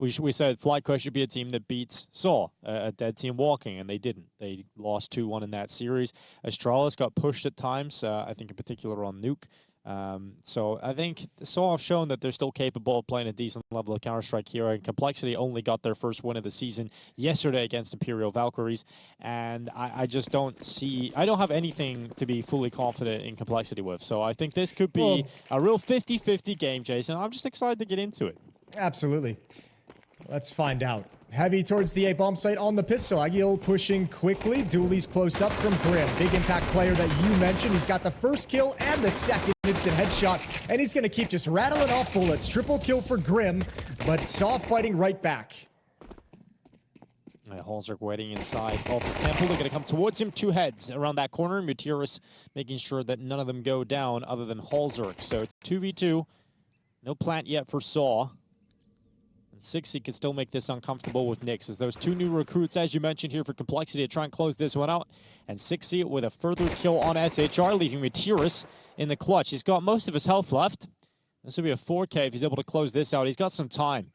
We said FlyQuest should be a team that beats sAw, a dead team walking, and they didn't. They lost 2-1 in that series. Astralis got pushed at times, I think in particular on Nuke. So I think sAw have shown that they're still capable of playing a decent level of Counter-Strike here, and Complexity only got their first win of the season yesterday against Imperial Valkyries, and I just don't see... I don't have anything to be fully confident in Complexity with, so I think this could be a real 50-50 game, Jason. I'm just excited to get into it. Absolutely. Let's find out. Heavy towards the A bomb site on the pistol. excl pushing quickly. Dooley's close up from Grim. Big impact player that you mentioned. He's got the first kill and the second instant headshot. And he's going to keep just rattling off bullets. Triple kill for Grim, but sAw fighting right back. Halzerk waiting inside of the temple. They're going to come towards him. 2 heads around that corner. MUTiRiS making sure that none of them go down other than Halzerk. So 2v2. No plant yet for sAw. sixy can still make this uncomfortable with Nyx, as those 2 new recruits, as you mentioned here, for Complexity to try and close this one out. And sixy with a further kill on SHR, leaving MUTiRiS in the clutch. He's got most of his health left. This will be a 4K if he's able to close this out. He's got some time.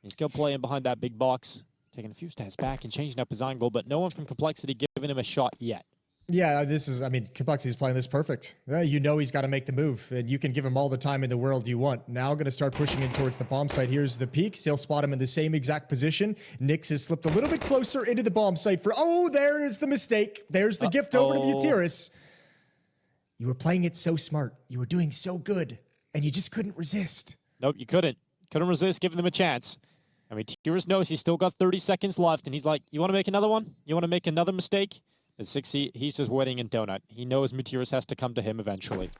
He's going to play in behind that big box, taking a few stats back and changing up his angle, but no one from Complexity giving him a shot yet. Yeah, this is, I mean, Complexity's playing this perfect. You know he's got to make the move, and you can give him all the time in the world you want. Now going to start pushing in towards the bomb site. Here's the peak. Still spot him in the same exact position. Nyx has slipped a little bit closer into the bomb site for, oh, there is the mistake. There's the gift over to MUTiRiS. You were playing it so smart. You were doing so good, and you just couldn't resist. Nope, you couldn't. Couldn't resist giving them a chance. I mean, MUTiRiS knows he's still got 30 seconds left, and he's like, you want to make another one? You want to make another mistake? At sixy, he's just waiting in donut. He knows MUTiRiS has to come to him eventually.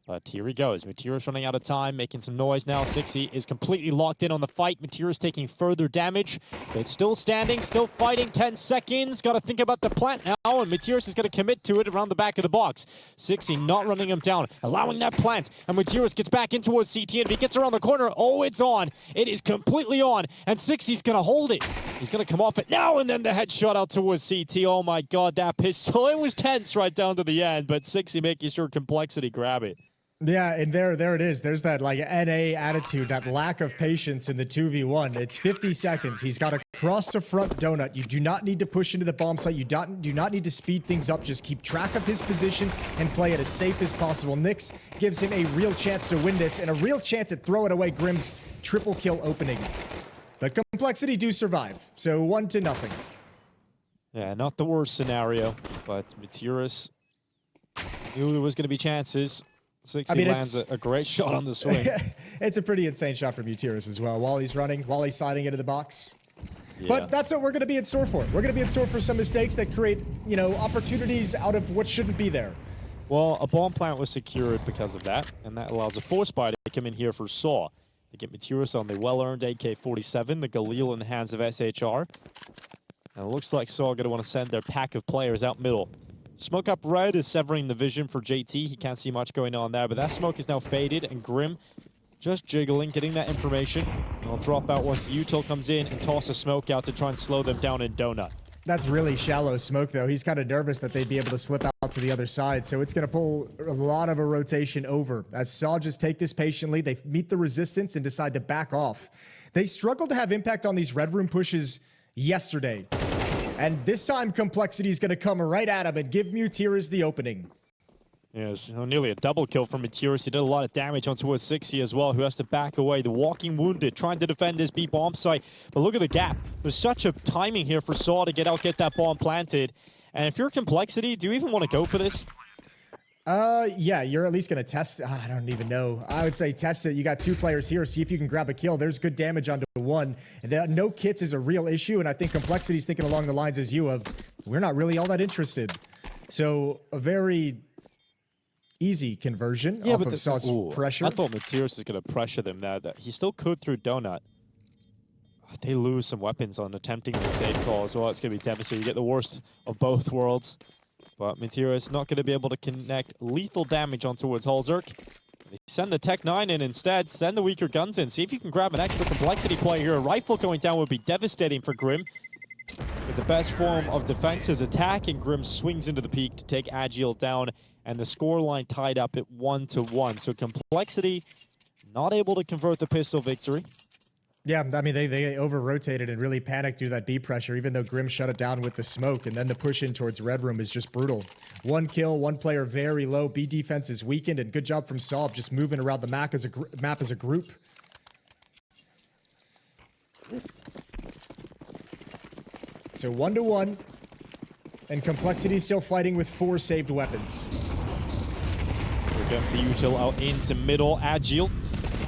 But here he goes. MUTiRiS running out of time, making some noise now. sixy is completely locked in on the fight. MUTiRiS taking further damage. But still standing, still fighting. 10 seconds. Got to think about the plant now. And MUTiRiS is going to commit to it around the back of the box. sixy not running him down, allowing that plant. And MUTiRiS gets back in towards CT. And if he gets around the corner, oh, it's on. It is completely on. And sixy's going to hold it. He's going to come off it now. And then the headshot out towards CT. Oh, my God, that pistol. It was tense right down to the end. But sixy making sure Complexity grab it. Yeah, and there it is. There's that like NA attitude, that lack of patience in the 2v1. It's 50 seconds. He's got to cross the front donut. You do not need to push into the bomb site. You do not need to speed things up. Just keep track of his position and play it as safe as possible. Nyx gives him a real chance to win this and a real chance at throw it away Grim's triple kill opening. But Complexity do survive, so 1-0. Yeah, not the worst scenario, but MUTiRiS knew there was going to be chances. sixy lands a great shot on the swing. It's a pretty insane shot from MUTiRiS as well. While he's running, while he's sliding into the box. Yeah. But that's what we're going to be in store for. We're going to be in store for some mistakes that create, you know, opportunities out of what shouldn't be there. Well, a bomb plant was secured because of that, and that allows a force buy to come in here for sAw. They get MUTiRiS on the well-earned AK-47, the Galil in the hands of SHR. And it looks like sAw are going to want to send their pack of players out middle. Smoke up red is severing the vision for JT. He can't see much going on there, but that smoke is now faded, and Grim just jiggling, getting that information. And I'll drop out once the util comes in and toss a smoke out to try and slow them down in donut. That's really shallow smoke, though. He's kind of nervous that they'd be able to slip out to the other side, so it's going to pull a lot of a rotation over. As sAw just take this patiently, they meet the resistance and decide to back off. They struggled to have impact on these red room pushes yesterday. And this time, Complexity is going to come right at him and give MUTiRiS the opening. Yes, nearly a double kill from MUTiRiS. He did a lot of damage on towards sixy as well, who has to back away. The walking wounded, trying to defend this B bomb site. But look at the gap. There's such a timing here for sAw to get that bomb planted. And if you're Complexity, do you even want to go for this? Yeah, you're at least going to test. I don't even know. I would say test it. You got 2 players here. See if you can grab a kill. There's good damage onto 1. And no kits is a real issue. And I think Complexity's thinking along the lines as you of, we're not really all that interested. So a very easy conversion off of saw's pressure. I thought MUTiRiS is going to pressure them there. He still could through donut. They lose some weapons on attempting the safe call as well. It's going to be devastating. You get the worst of both worlds. But MUTiRiS not going to be able to connect lethal damage on towards Halzerk. They send the Tech 9 in instead. Send the weaker guns in. See if you can grab an extra Complexity play here. A rifle going down would be devastating for Grim. But the best form of defense is attack, and Grim swings into the peak to take excl down. And the scoreline tied up at 1-1. So Complexity not able to convert the pistol victory. Yeah, I mean, they over-rotated and really panicked due to that B pressure, even though Grim shut it down with the smoke, and then the push in towards Red Room is just brutal. 1 kill, 1 player very low. B defense is weakened, and good job from sAw just moving around the map as a group. So 1-1, and Complexity still fighting with 4 saved weapons. Here comes the util out into middle. Agile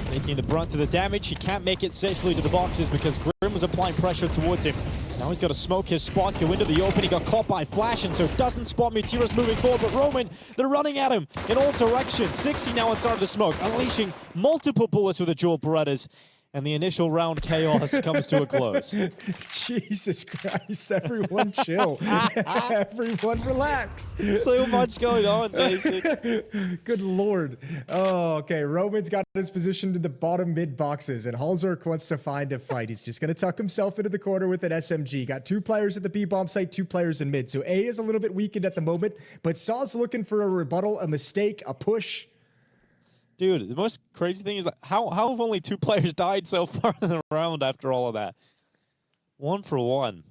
taking the brunt of the damage. He can't make it safely to the boxes because Grim was applying pressure towards him. Now he's got to smoke his spot, go into the open. He got caught by Flash, and so doesn't spot MUTiRiS moving forward. But Roman, they're running at him in all directions. 60 now inside of the smoke, unleashing multiple bullets with the dual Berettas. And the initial round chaos comes to a close. Jesus Christ, everyone chill. Everyone relax. So much going on, Jason. Good Lord. Oh, okay. Roman's got his position to the bottom mid boxes, and Halzork wants to find a fight. He's just going to tuck himself into the corner with an SMG. Got 2 players at the B-bomb site, 2 players in mid. So A is a little bit weakened at the moment, but sAw's looking for a rebuttal, a mistake, a push. Dude, the most crazy thing is that how have only 2 players died so far in the round after all of that? 1 for 1.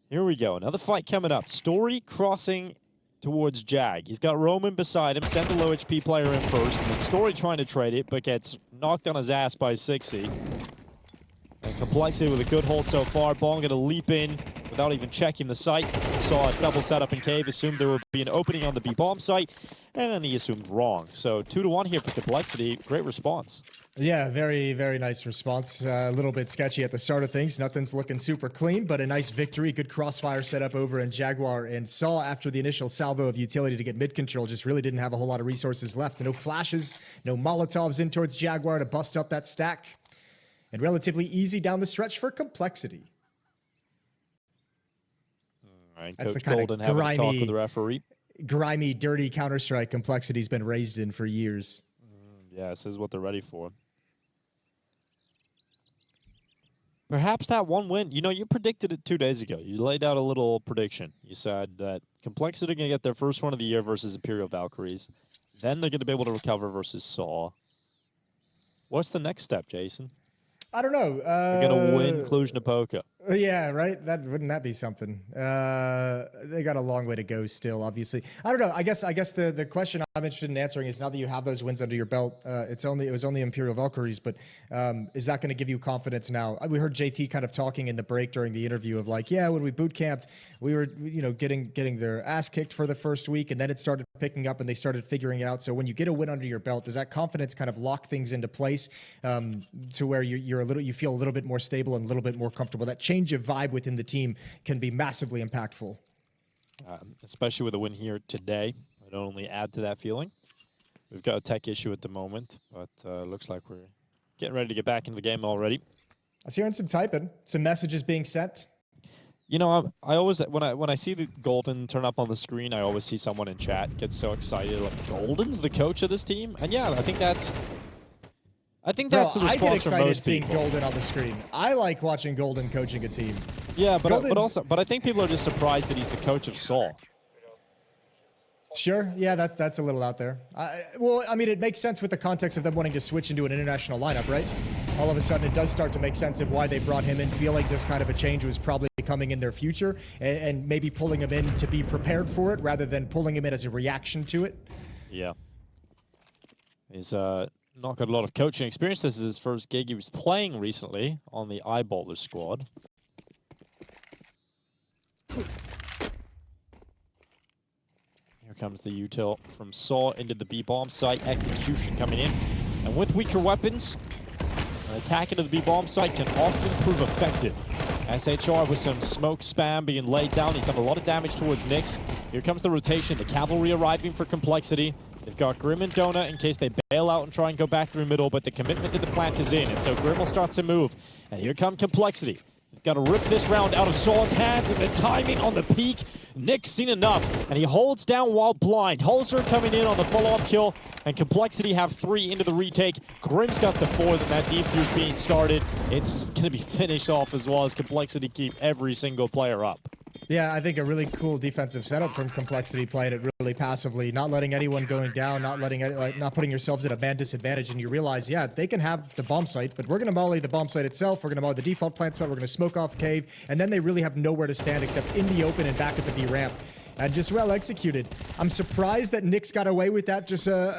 Here we go. Another fight coming up. Story crossing towards Jag. He's got Roman beside him. Send the low HP player in first. And then Story trying to trade it, but gets knocked on his ass by 60. And Complexity with a good hold so far. Bong going to leap in without even checking the site. Saw a double setup in cave. Assumed there would be an opening on the B-bomb site. And then he assumed wrong. So 2-1 here for Complexity. Great response. Yeah, very, very nice response. A little bit sketchy at the start of things. Nothing's looking super clean, but a nice victory. Good crossfire setup over in Jaguar. And sAw, after the initial salvo of utility to get mid control, just really didn't have a whole lot of resources left. No flashes, no Molotovs in towards Jaguar to bust up that stack. And relatively easy down the stretch for Complexity. All right, That's Coach the kind Golden of having a grimy, talk with the referee. Grimy, dirty Counter-Strike Complexity's been raised in for years. Yeah, this is what they're ready for. Perhaps that one win, you know, you predicted it 2 days ago. You laid out a little prediction. You said that Complexity are going to get their first one of the year versus Imperial Valkyries. Then they're going to be able to recover versus sAw. What's the next step, Jason? I don't know. They're going to win Cluj-Napoca. Yeah, right? Wouldn't that be something? They got a long way to go still, obviously. I don't know. I guess the question I'm interested in answering is, now that you have those wins under your belt, it was only Imperial Valkyries, but is that going to give you confidence now? We heard JT kind of talking in the break during the interview of like, yeah, when we boot camped, we were, you know, getting their ass kicked for the first week, and then it started picking up and they started figuring it out. So when you get a win under your belt, does that confidence kind of lock things into place to where you feel a little bit more stable and a little bit more comfortable? That change of vibe within the team can be massively impactful. Especially with a win here today. It only add to that feeling. We've got a tech issue at the moment, but looks like we're getting ready to get back into the game already. I was hearing some typing, some messages being sent. You know, I always when I see the Golden turn up on the screen, I always see someone in chat get so excited, like, Golden's the coach of this team? And yeah, I think that's the response I get excited from most seeing people. Golden on the screen. I like watching Golden coaching a team. Yeah, but I think people are just surprised that he's the coach of sAw. Sure, yeah, that's a little out there. Well, I mean, it makes sense with the context of them wanting to switch into an international lineup, right? All of a sudden, it does start to make sense of why they brought him in, feel like this kind of a change was probably coming in their future, and maybe pulling him in to be prepared for it rather than pulling him in as a reaction to it. Yeah. He's not got a lot of coaching experience. This is his first gig. He was playing recently on the Eyeballer squad. Here comes the util from sAw into the B-bomb site. Execution coming in. And with weaker weapons, an attack into the B-bomb site can often prove effective. SHR with some smoke spam being laid down. He's done a lot of damage towards Nyx. Here comes the rotation. The cavalry arriving for Complexity. They've got Grim and Donut in case they bail out and try and go back through middle, but the commitment to the plant is in, and so Grim will start to move. And here come Complexity. They've got to rip this round out of sAw's hands, and the timing on the peak. Nick's seen enough, and he holds down while blind. Holzer coming in on the follow-up kill, and Complexity have 3 into the retake. Grim's got the 4th, and that defuse being started. It's going to be finished off as well as Complexity keep every single player up. Yeah, I think a really cool defensive setup from Complexity, playing it really passively, not letting anyone going down, not putting yourselves at a man disadvantage, and you realize, yeah, they can have the bomb site, but we're going to molly the bomb site itself, we're going to molly the default plant spot, we're going to smoke off cave, and then they really have nowhere to stand except in the open and back at the B ramp. And just well executed. I'm surprised that Nyx got away with that. Just a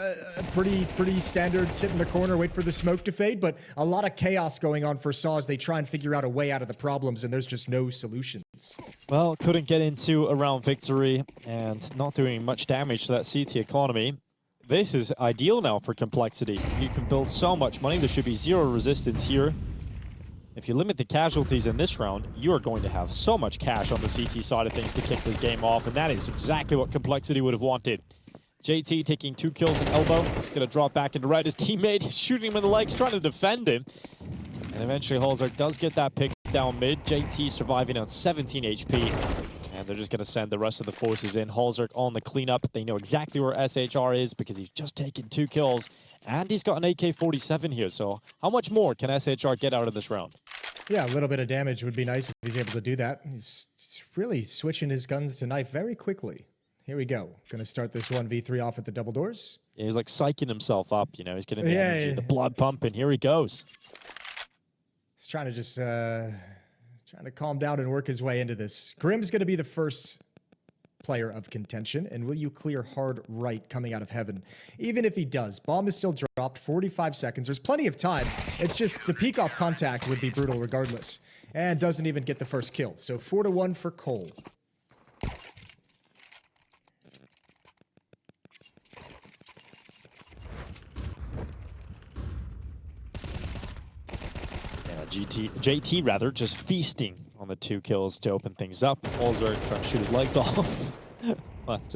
pretty standard sit in the corner, wait for the smoke to fade. But a lot of chaos going on for sAw as they try and figure out a way out of the problems, and there's just no solutions. Well, couldn't get into a round victory and not doing much damage to that CT economy. This is ideal now for Complexity. You can build so much money. There should be zero resistance here. If you limit the casualties in this round, you are going to have so much cash on the CT side of things to kick this game off, and that is exactly what Complexity would have wanted. JT taking 2 kills in elbow, gonna drop back into right. His teammate shooting him in the legs, trying to defend him. And eventually MongolZ does get that pick down mid. JT surviving on 17 HP. And they're just gonna send the rest of the forces in. MongolZ on the cleanup. They know exactly where SHR is because he's just taken 2 kills. And he's got an AK-47 here, so how much more can SHR get out of this round? Yeah, a little bit of damage would be nice if he's able to do that. He's really switching his guns to knife very quickly. Here we go. Gonna start this 1v3 off at the double doors. Yeah, he's like psyching himself up, you know, he's getting the energy, the blood pumping. Here he goes. He's trying to just trying to calm down and work his way into this. Grim's gonna be the first player of contention, and will you clear hard right coming out of heaven? Even if he does, bomb is still dropped, 45 seconds. There's plenty of time. It's just the peek off contact would be brutal regardless, and doesn't even get the first kill. So 4-1 for Cole. JT rather, just feasting on the 2 kills to open things up. MongolZ trying to shoot his legs off. But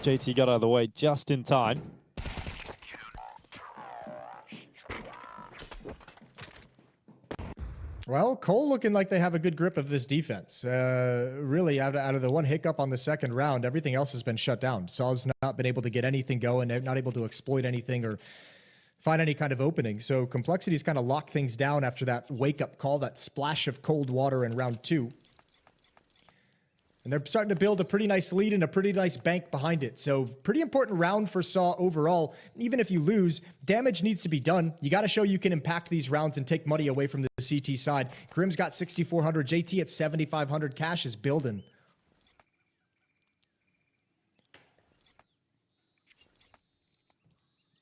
JT got out of the way just in time. Well, Cole looking like they have a good grip of this defense. Really, out of the one hiccup on the second round, everything else has been shut down. sAw's not been able to get anything going. They're not able to exploit anything or find any kind of opening. So Complexity's kind of locked things down after that wake-up call, that splash of cold water in round 2. And they're starting to build a pretty nice lead and a pretty nice bank behind it. So pretty important round for sAw overall. Even if you lose, damage needs to be done. You got to show you can impact these rounds and take money away from the CT side. Grim's got 6,400, JT at 7,500. Cash is building.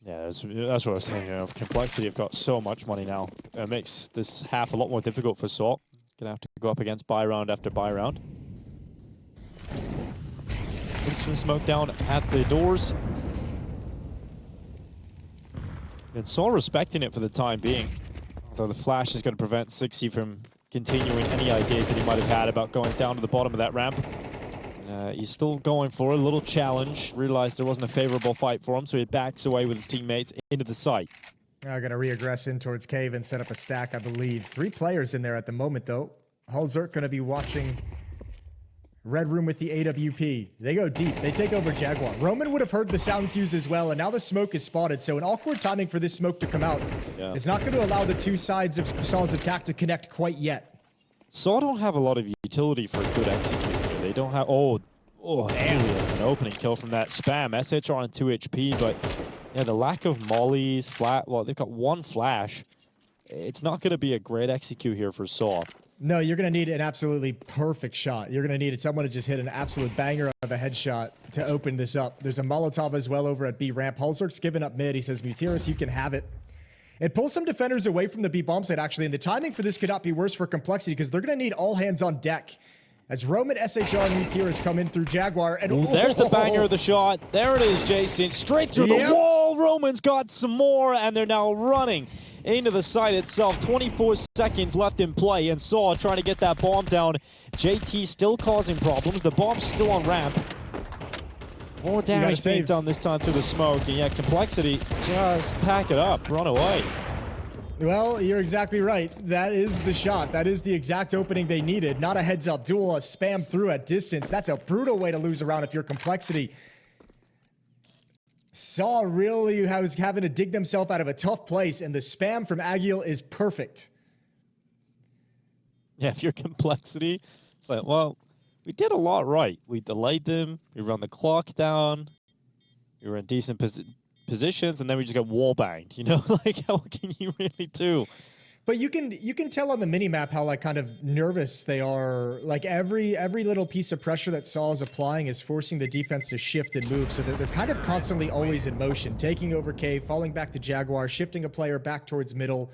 Yeah, that's what I was saying. You know, Complexity have got so much money now. It makes this half a lot more difficult for sAw. Gonna have to go up against buy round after buy round. Instant smoke down at the doors. And sAw respecting it for the time being. Although the flash is going to prevent Sixy from continuing any ideas that he might have had about going down to the bottom of that ramp. He's still going for a little challenge. Realized there wasn't a favorable fight for him, so he backs away with his teammates into the site. I'm going to reaggress in towards cave and set up a stack, I believe. 3 players in there at the moment, though. MongolZ going to be watching Red Room with the AWP. They go deep. They take over Jaguar. Roman would have heard the sound cues as well, and now the smoke is spotted, so an awkward timing for this smoke to come out. Yeah. It's not going to allow the 2 sides of sAw's attack to connect quite yet. sAw don't have a lot of utility for a good executor. They don't have... Oh, an opening kill from that spam. SHR on 2 HP, but yeah, the lack of mollies, well, they've got 1 flash. It's not going to be a great execute here for sAw. No, you're going to need an absolutely perfect shot. You're going to need someone to just hit an absolute banger of a headshot to open this up. There's a Molotov as well over at B ramp. MongolZ's giving up mid. He says, MUTiRiS, you can have it. It pulls some defenders away from the B bomb site, actually, and the timing for this could not be worse for Complexity because they're going to need all hands on deck. As Roman, SHR, and MUTiRiS come in through Jaguar. And there's the banger of the shot. There it is, Jason. Straight through the wall. Roman's got some more, and they're now running into the site itself. 24 seconds left in play, and sAw trying to get that bomb down. JT still causing problems. The bomb's still on ramp. More damage being done this time through the smoke, and yet Complexity just pack it up, run away. Well, you're exactly right. That is the shot. That is the exact opening they needed. Not a heads-up duel, a spam through at distance. That's a brutal way to lose a round if you're Complexity. sAw really was having to dig themselves out of a tough place, and the spam from Agil is perfect. Yeah, if you're Complexity, it's like, well, we did a lot right. We delayed them. We run the clock down. We were in decent positions, and then we just got wall banged. You know, like what can you really do? But you can tell on the minimap how like kind of nervous they are. Like every little piece of pressure that sAw is applying is forcing the defense to shift and move. So they're kind of constantly always in motion, taking over cave, falling back to Jaguar, shifting a player back towards middle.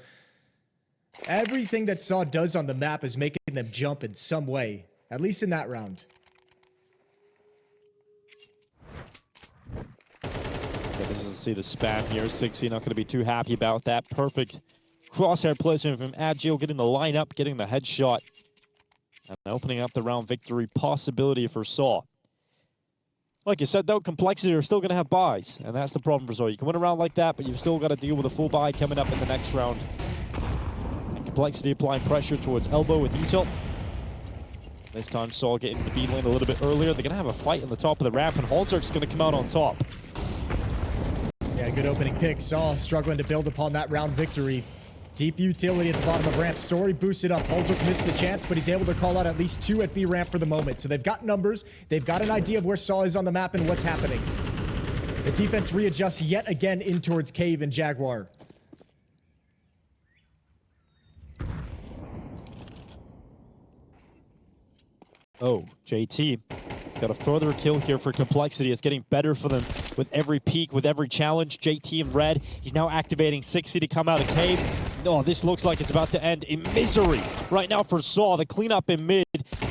Everything that sAw does on the map is making them jump in some way, at least in that round. This is see the spam here. sixy not going to be too happy about that. Perfect crosshair placement from Agile, getting the lineup, getting the headshot, and opening up the round victory possibility for sAw. Like you said, though, Complexity are still going to have buys, and that's the problem for sAw. You can win a round like that, but you've still got to deal with a full buy coming up in the next round. And Complexity applying pressure towards elbow with util. This time, sAw getting the B lane a little bit earlier. They're going to have a fight on the top of the ramp, and Halzerk's going to come out on top. Yeah, good opening pick. sAw struggling to build upon that round victory. Deep utility at the bottom of ramp. Story boosted up. Halzerk missed the chance, but he's able to call out at least 2 at B ramp for the moment. So they've got numbers. They've got an idea of where sAw is on the map and what's happening. The defense readjusts yet again in towards cave and Jaguar. Oh, JT. He's got a further kill here for Complexity. It's getting better for them with every peak, with every challenge. JT in red. He's now activating sixy to come out of cave. Oh, this looks like it's about to end in misery right now for sAw. The cleanup in mid.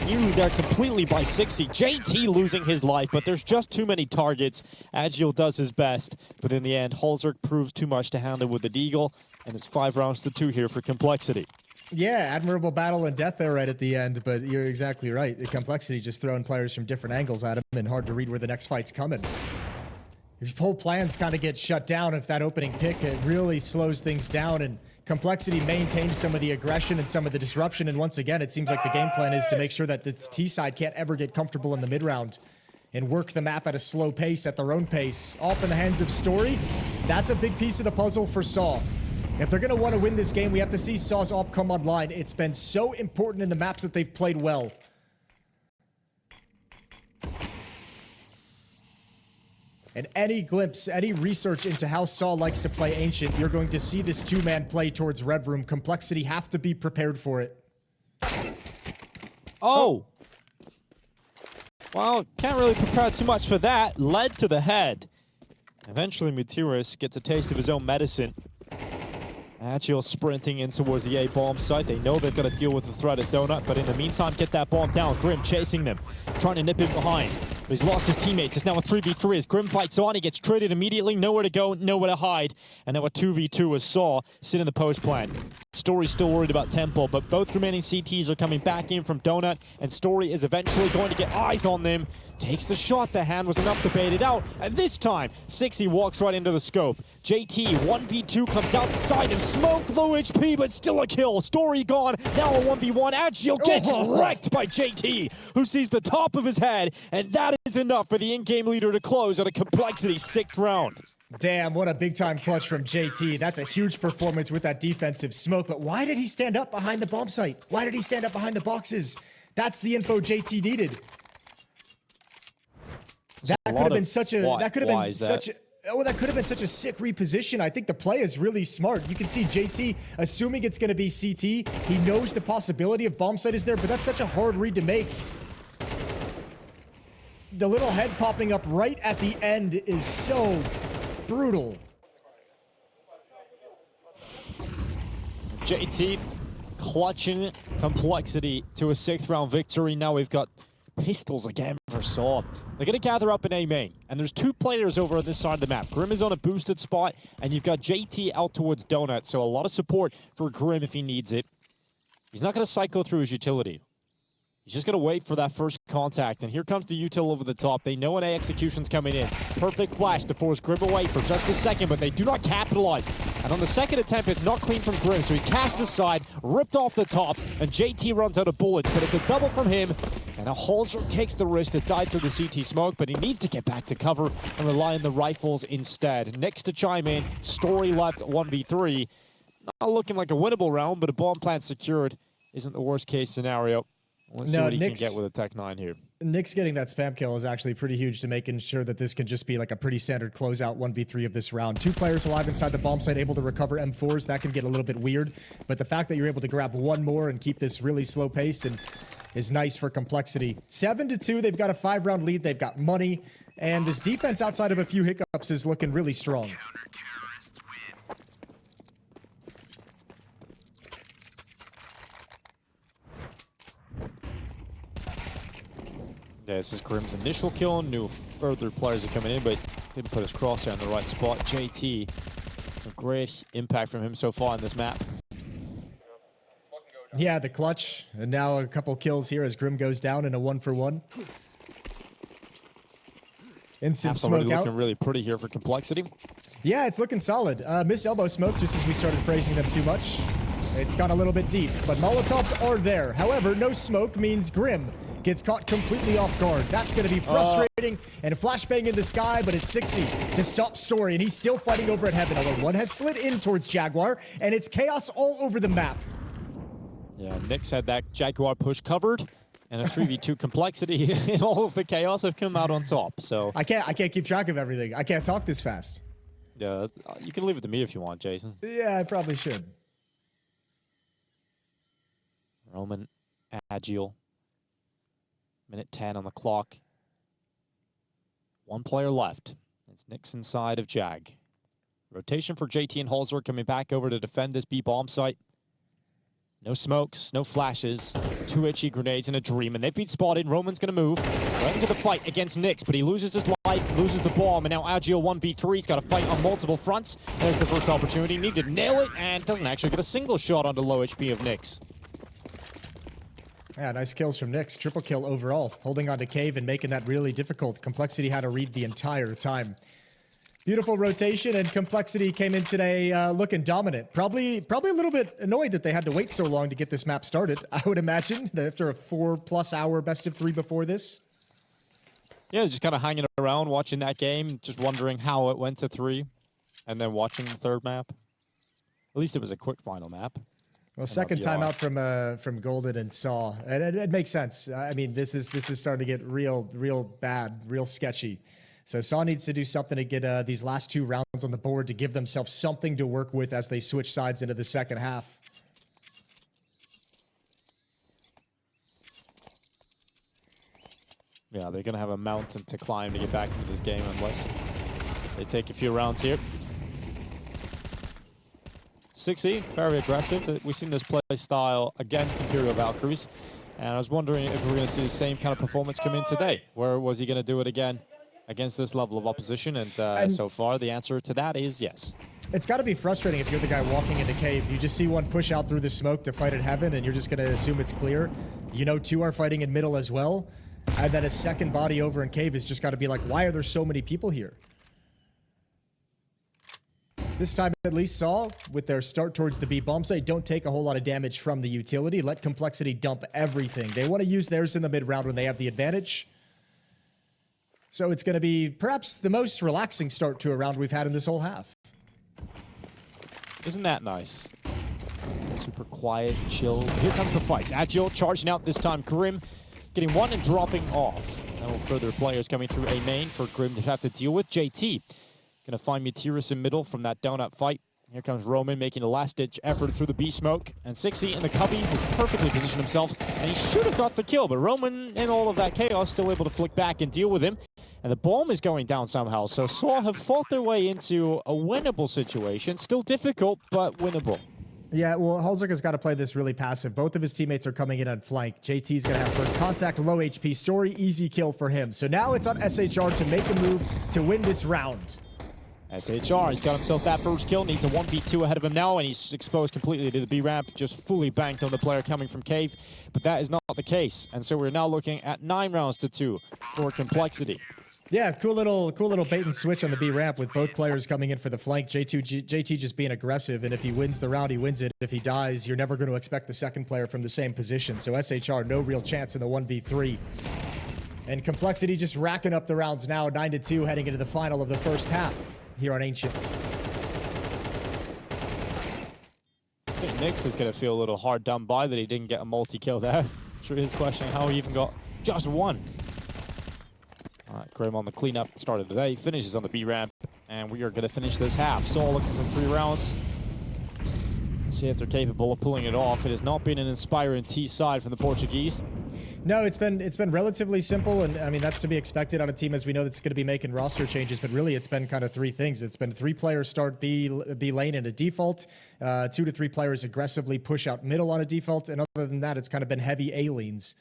Nearly there completely by sixy. JT losing his life, but there's just too many targets. Agile does his best, but in the end, Halzerk proves too much to handle with the Deagle, and it's 5 rounds to 2 here for Complexity. Yeah, admirable battle and death there right at the end, but you're exactly right. The Complexity just throwing players from different angles at him and hard to read where the next fight's coming. If whole plans kind of get shut down, if that opening pick, it really slows things down, and Complexity maintains some of the aggression and some of the disruption, and once again, it seems like the game plan is to make sure that the T side can't ever get comfortable in the mid-round and work the map at a slow pace, at their own pace. Off in the hands of Story, that's a big piece of the puzzle for sAw. If they're going to want to win this game, we have to see sAw's op come online. It's been so important in the maps that they've played well. And any glimpse, any research into how sAw likes to play Ancient, you're going to see this 2-man play towards Red Room. Complexity have to be prepared for it. Oh! Well, can't really prepare too much for that. Lead to the head. Eventually, MUTiRiS gets a taste of his own medicine. Agile sprinting in towards the A bomb site. They know they've got to deal with the threat at Donut, but in the meantime, get that bomb down. Grim chasing them, trying to nip him behind. But he's lost his teammates. It's now a 3v3 as Grim fights on. He gets traded immediately. Nowhere to go, nowhere to hide. And now a 2v2 as sAw sit in the post plant. Story's still worried about Temple, but both remaining CTs are coming back in from Donut, and Story is eventually going to get eyes on them. Takes the shot. The hand was enough to bait it out. And this time, sixy walks right into the scope. JT, 1v2 comes outside of smoke. Low HP, but still a kill. Story gone. Now a 1v1. Agile gets wrecked by JT, who sees the top of his head. And that is enough for the in-game leader to close on a Complexity 6th round. Damn, what a big-time clutch from JT. That's a huge performance with that defensive smoke. But why did he stand up behind the bomb site? Why did he stand up behind the boxes? That's the info JT needed. That could have been such a. That could have been such a. Oh, that could have been such a sick reposition. I think the play is really smart. You can see JT assuming it's going to be CT. He knows the possibility of bomb site is there, but that's such a hard read to make. The little head popping up right at the end is so brutal. JT clutching Complexity to a 6th round victory. Now we've got pistols again for sAw. They're going to gather up in A main, and there's 2 players over on this side of the map. Grim is on a boosted spot, and you've got JT out towards Donut, so a lot of support for Grim if he needs it. He's not going to psycho through his utility. He's just going to wait for that first contact, and here comes the util over the top. They know an A execution's coming in. Perfect flash to force Grim away for just a second, but they do not capitalize. And on the second attempt, it's not clean from Grim, so he's cast aside, ripped off the top, and JT runs out of bullets, but it's a double from him. And now Halzerk takes the risk to dive through the CT smoke, but he needs to get back to cover and rely on the rifles instead. Next to chime in, Story left 1v3. Not looking like a winnable round, but a bomb plant secured isn't the worst case scenario. Let's see what he can get with a Tech 9 here. Nyx getting that spam kill is actually pretty huge to making sure that this can just be like a pretty standard closeout 1v3 of this round. 2 players alive inside the bomb site, able to recover M4s. That can get a little bit weird, but the fact that you're able to grab one more and keep this really slow paced and is nice for Complexity. 7-2, they've got a 5-round lead, they've got money, and this defense outside of a few hiccups is looking really strong. Yeah, this is Grim's initial kill. Knew further players are coming in, but didn't put his crosshair in the right spot. JT, a great impact from him so far in this map. Yeah, the clutch, and now a couple kills here as Grim goes down in a 1-for-1. Instant Absolutely smoke out. looking really pretty here for Complexity. Yeah, it's looking solid. Missed elbow smoke just as we started praising them too much. It's gone a little bit deep, but Molotovs are there. However, no smoke means Grim gets caught completely off guard. That's going to be frustrating. And flashbang in the sky, but it's 60 to stop Story, and he's still fighting over at Heaven. Although one has slid in towards Jaguar, and it's chaos all over the map. Yeah, Nyx had that Jaguar push covered, and a 3v2 Complexity in all of the chaos have come out on top. So I can't keep track of everything. I can't talk this fast. yeah, you can leave it to me if you want, Jason. Yeah, I probably should. Roman, Agile. Minute 10 on the clock. 1 player left. It's Nyx inside of Jag. Rotation for JT and Holzer coming back over to defend this B bomb site. No smokes, no flashes, 2 itchy grenades and a dream, and they've been spotted. Roman's gonna move right into the fight against Nyx, but he loses his life, loses the bomb, and now Agile 1v3. He's got to fight on multiple fronts. There's the first opportunity. Need to nail it, and doesn't actually get a single shot on the low HP of Nyx. Yeah, nice kills from Nyx. Triple kill overall. Holding on to Cave and making that really difficult. Complexity had to read the entire time. Beautiful rotation, and Complexity came in today looking dominant. Probably a little bit annoyed that they had to wait so long to get this map started, I would imagine, after a 4+ hour best of 3 before this. Yeah, just kind of hanging around, watching that game, just wondering how it went to 3, and then watching the 3rd map. At least it was a quick final map. Well, second timeout from Golden and sAw, and it makes sense. I mean, this is starting to get real bad, real sketchy. So sAw needs to do something to get these last 2 rounds on the board to give themselves something to work with as they switch sides into the second half. Yeah, they're gonna have a mountain to climb to get back into this game unless they take a few rounds here. 6E, very aggressive. We've seen this play style against Imperial Valkyries, and I was wondering if we're going to see the same kind of performance come in today. Where was he going to do it again against this level of opposition? And so far, the answer to that is yes. It's got to be frustrating if you're the guy walking into Cave. You just see one push out through the smoke to fight at Heaven, and you're just going to assume it's clear. You know 2 are fighting in middle as well, and then a second body over in Cave has just got to be like, why are there so many people here? This time, at least, sAw, with their start towards the B bomb site, don't take a whole lot of damage from the utility. Let Complexity dump everything. They want to use theirs in the mid-round when they have the advantage. So it's going to be perhaps the most relaxing start to a round we've had in this whole half. Isn't that nice? Super quiet, chill. Here comes the fights. Agile charging out this time. Grim getting 1 and dropping off. No further players coming through A main for Grim to have to deal with. JT gonna find MUTiRiS in middle from that donut fight. Here comes Roman making a last-ditch effort through the B smoke. And 6E in the cubby has perfectly positioned himself, and he should have got the kill, but Roman, in all of that chaos, still able to flick back and deal with him. And the bomb is going down somehow, so sAw have fought their way into a winnable situation. Still difficult, but winnable. Yeah, well, Holzer's got to play this really passive. Both of his teammates are coming in on flank. JT's going to have first contact, low HP. Story, easy kill for him. So now it's on SHR to make a move to win this round. SHR, he's got himself that first kill, needs a 1v2 ahead of him now, and he's exposed completely to the B ramp, just fully banked on the player coming from Cave, but that is not the case, and so we're now looking at 9 rounds to 2 for Complexity. Yeah, cool little bait and switch on the B ramp with both players coming in for the flank. JT just being aggressive, and if he wins the round, he wins it. If he dies, you're never going to expect the second player from the same position, so SHR, no real chance in the 1v3. And Complexity just racking up the rounds now, 9-2, heading into the final of the first half here on Ancient. I think Nyx is going to feel a little hard done by that he didn't get a multi-kill there. Ultra is questioning how he even got just one. All right, Grim on the cleanup start of the day, finishes on the B ramp, and we are going to finish this half. sAw looking for 3 rounds. See if they're capable of pulling it off. It has not been an inspiring T side from the Portuguese. No, it's been relatively simple, and I mean that's to be expected on a team as we know that's going to be making roster changes. But really, it's been kind of 3 things. It's been 3 players start B lane in a default, 2 to 3 players aggressively push out middle on a default, and other than that, it's kind of been heavy A lanes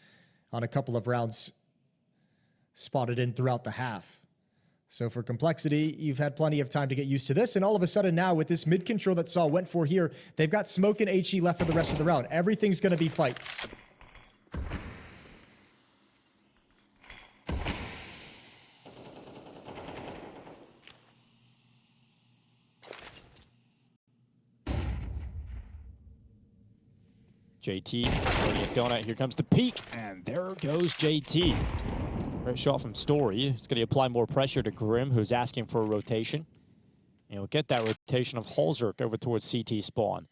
on a couple of rounds spotted in throughout the half. So for Complexity, you've had plenty of time to get used to this, and all of a sudden now with this mid control that sAw went for here, they've got Smoke and HE left for the rest of the round. Everything's going to be fights. JT, getting a donut. Here comes the peak, and there goes JT. Great shot from Story. He's going to apply more pressure to Grim, who's asking for a rotation. And we'll get that rotation of MongolZ over towards CT spawn.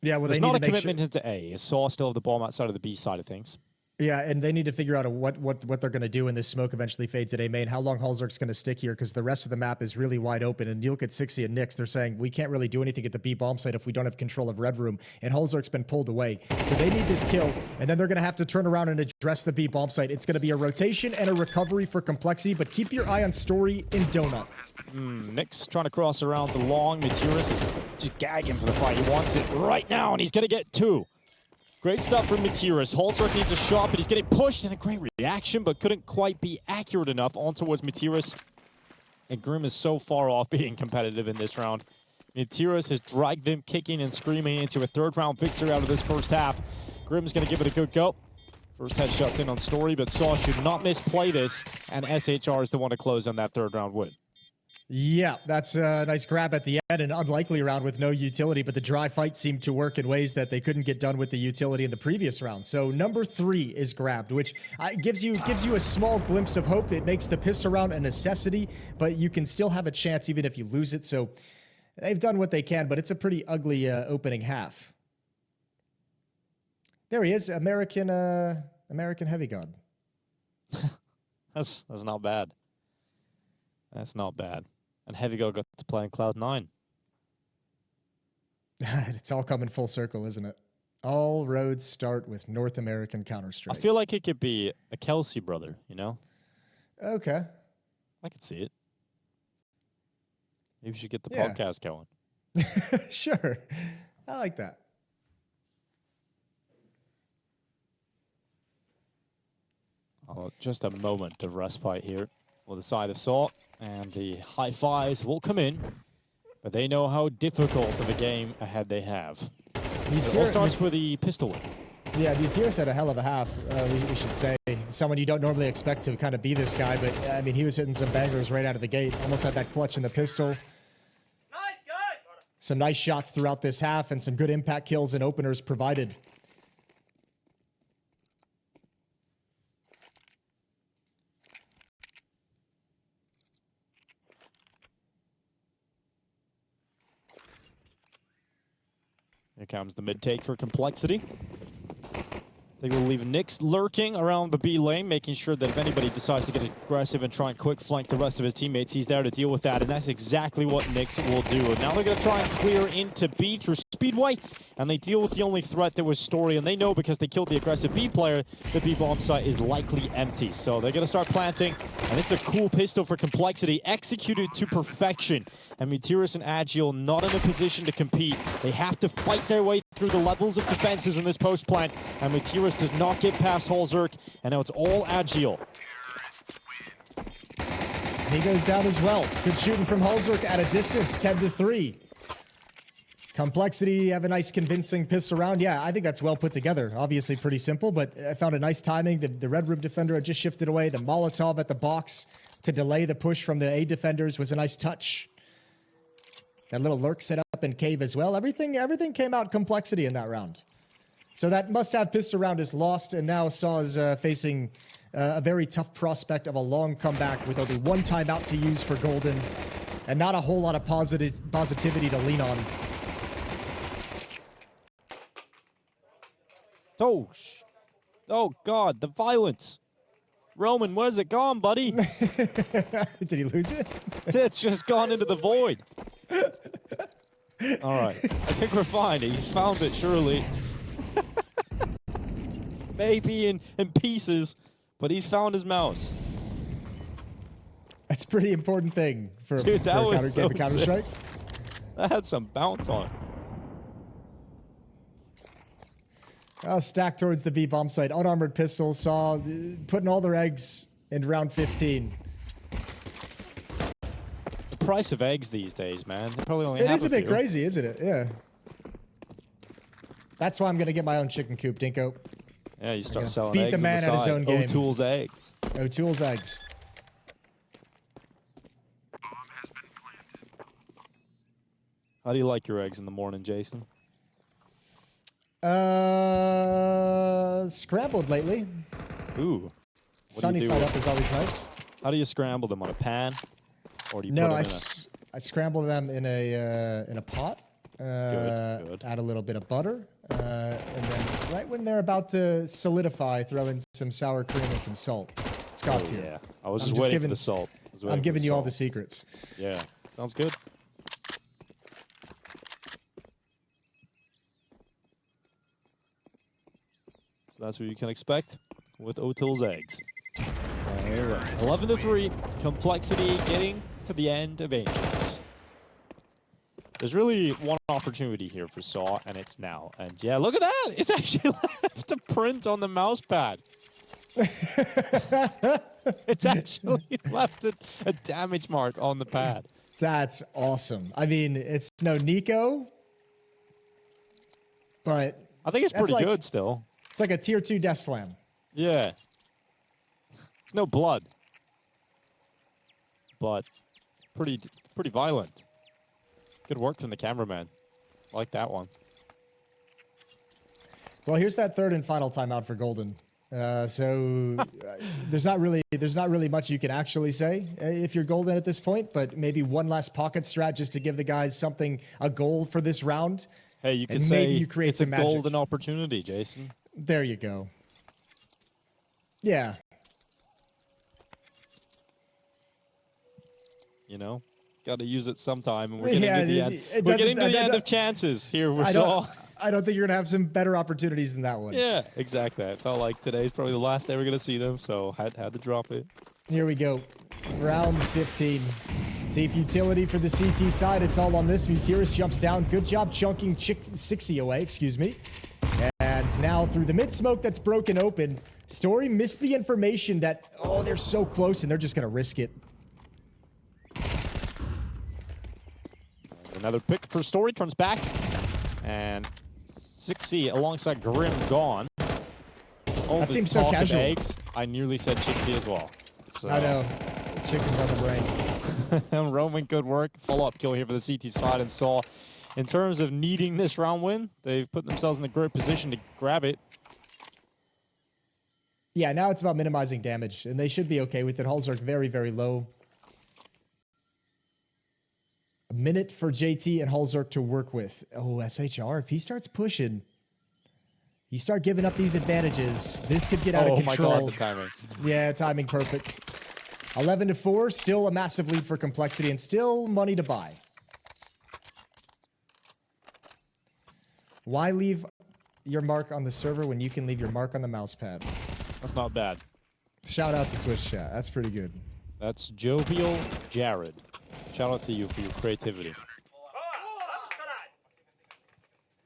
Yeah, well, there's not a commitment into A. Is sAw still have the bomb outside of the B side of things? Yeah, and they need to figure out what they're going to do when this smoke eventually fades at A main. How long MongolZ's going to stick here, because the rest of the map is really wide open. And you look at Sixy and Nyx, they're saying we can't really do anything at the B bomb site if we don't have control of Red Room. And MongolZ's been pulled away. So they need this kill, and then they're going to have to turn around and address the B bomb site. It's going to be a rotation and a recovery for Complexity, but keep your eye on Story and Donut. Nyx trying to cross around the long. MUTiRiS is just gagging for the fight. He wants it right now, and he's going to get 2. Great stuff from MUTiRiS. MongolZ needs a shot, but he's getting pushed, and a great reaction, but couldn't quite be accurate enough on towards MUTiRiS. And Grim is so far off being competitive in this round. MUTiRiS has dragged them kicking and screaming into a 3rd round victory out of this first half. Grim's going to give it a good go. First headshots in on Story, but sAw should not misplay this, and SHR is the one to close on that 3rd round win. Yeah, that's a nice grab at the end, an unlikely round with no utility, but the dry fight seemed to work in ways that they couldn't get done with the utility in the previous round. So number 3 is grabbed, which gives you a small glimpse of hope. It makes the pistol round a necessity, but you can still have a chance even if you lose it. So they've done what they can, but it's a pretty ugly opening half. There he is, American Heavy God. That's not bad. That's not bad. And Heavy God got to play in Cloud9. It's all coming full circle, isn't it? All roads start with North American Counter-Strike. I feel like it could be a Kelsey brother, you know? Okay. I could see it. Maybe we should get the podcast going. Sure. I like that. Oh, just a moment of respite here for the side of sAw. And the high fives will come in, but they know how difficult of a game ahead they have. It all starts with the pistol win. Yeah, MUTiRiS had a hell of a half, we should say. Someone you don't normally expect to kind of be this guy, but I mean, he was hitting some bangers right out of the gate. Almost had that clutch in the pistol. Nice, good. Some nice shots throughout this half and some good impact kills and openers provided. Here comes the mid-take for Complexity. They will leave Nyx lurking around the B lane, making sure that if anybody decides to get aggressive and try and quick flank the rest of his teammates, he's there to deal with that, and that's exactly what Nyx will do. And now they're going to try and clear into B through Speedway, and they deal with the only threat that was Story, and they know because they killed the aggressive B player, the B bomb site is likely empty. So they're going to start planting, and this is a cool pistol for Complexity, executed to perfection. And MUTiRiS and Agile not in a position to compete. They have to fight their way through the levels of defenses in this post plant, and MUTiRiS does not get past MongolZ, and now it's all Agile. He goes down as well. Good shooting from MongolZ at a distance, 10-3. Complexity have a nice convincing pistol round. Yeah, I think that's well put together. Obviously pretty simple, but I found a nice timing. The Red Room defender had just shifted away. The Molotov at the box to delay the push from the A defenders was a nice touch. That little lurk set up in cave as well. Everything came out Complexity in that round. So that must-have pistol round is lost, and now sAw is facing a very tough prospect of a long comeback with only one timeout to use for Golden, and not a whole lot of positivity to lean on. Oh, Oh, God, the violence. Roman, where's it gone, buddy? Did he lose it? It's just gone into the void. All right. I think we're fine. He's found it, surely. Maybe in pieces, but he's found his mouse. That's a pretty important thing for, Dude, that for a was so Counter-Strike. That had some bounce on it. I'll stack towards the B bomb site. Unarmored pistol, sAw, putting all their eggs in round 15. The price of eggs these days, man. They probably only It have is a bit few. crazy, isn't it? Yeah. That's why I'm going to get my own chicken coop, Dinko. Yeah, you start selling beat eggs the man on the at his side. own game. O'Toole's eggs. O'Toole's eggs. How do you like your eggs in the morning, Jason? Scrambled lately. Ooh. Sunny side up is always nice. How do you scramble them, on a pan? Or do you No, put them I scramble them in a pot. Good. Add a little bit of butter, and then right when they're about to solidify, throw in some sour cream and some salt. It's God tier. Yeah, I was just waiting for the salt. I'm giving you all the secrets. Yeah, sounds good. So that's what you can expect with O'Toole's eggs. 11-3, complexity getting to the end of Ancients. There's really one opportunity here for sAw, and it's now. And yeah, look at that! It's actually left a print on the mouse pad. It's actually left a damage mark on the pad. That's awesome. I mean, it's no Nico, but I think it's pretty good still. It's like a tier 2 death slam. Yeah. There's no blood, but pretty violent. Good work from the cameraman. I like that one. Well, here's that third and final timeout for Golden. So there's not really much you can actually say if you're Golden at this point, but maybe one last pocket strat just to give the guys a goal for this round. Hey, you can and say maybe you create it's a some magic. golden opportunity, Jason. There you go. Yeah. You know, got to use it sometime, and we're getting to the end. We're getting to the end of chances here. We're I don't think you're gonna have some better opportunities than that one. Yeah, exactly. I felt like today's probably the last day we're gonna see them, so had to drop it. Here we go. Round 15. Deep utility for the CT side. It's all on this. MUTiRiS jumps down. Good job chunking 60 away, excuse me. And now through the mid smoke that's broken open, Story missed the information that, oh, they're so close and they're just gonna risk it. Another pick for Story, turns back, and 6C alongside Grim gone. Oh, that seems so casual. Eggs. I nearly said Chixie as well. So. I know. Chicken's on the brain. Roman, good work. Follow-up kill here for the CT side, and sAw. In terms of needing this round win, they've put themselves in a great position to grab it. Yeah, now it's about minimizing damage, and they should be okay with it. Hulls are very, very low. A minute for JT and Hulzerk to work with. Oh, SHR, if he starts pushing, you start giving up these advantages, this could get out of control. Oh my God, the timing. Yeah, timing perfect. 11-4, still a massive lead for complexity and still money to buy. Why leave your mark on the server when you can leave your mark on the mouse pad? That's not bad. Shout out to Twitch chat. That's pretty good. That's Jovial Jared. Shout out to you for your creativity.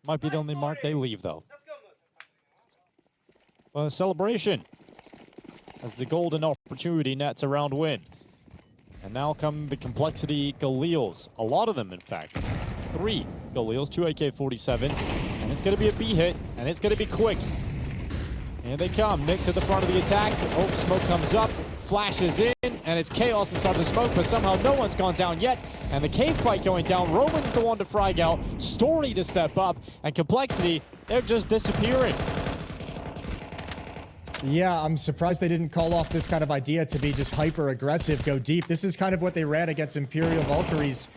Might be the only mark they leave, though. Celebration as the golden opportunity nets a round win. And now come the complexity Galils. A lot of them, in fact. 3 Galils, 2 AK-47s. And it's going to be a B hit, and it's going to be quick. Here they come. Nyx at the front of the attack. Oh, smoke comes up, flashes in, and it's chaos inside the smoke, but somehow no one's gone down yet. And the cave fight going down. Roman's the one to frag out. Story to step up, and complexity, they're just disappearing. Yeah, I'm surprised they didn't call off this kind of idea to be just hyper-aggressive, go deep. This is kind of what they ran against Imperial Valkyries.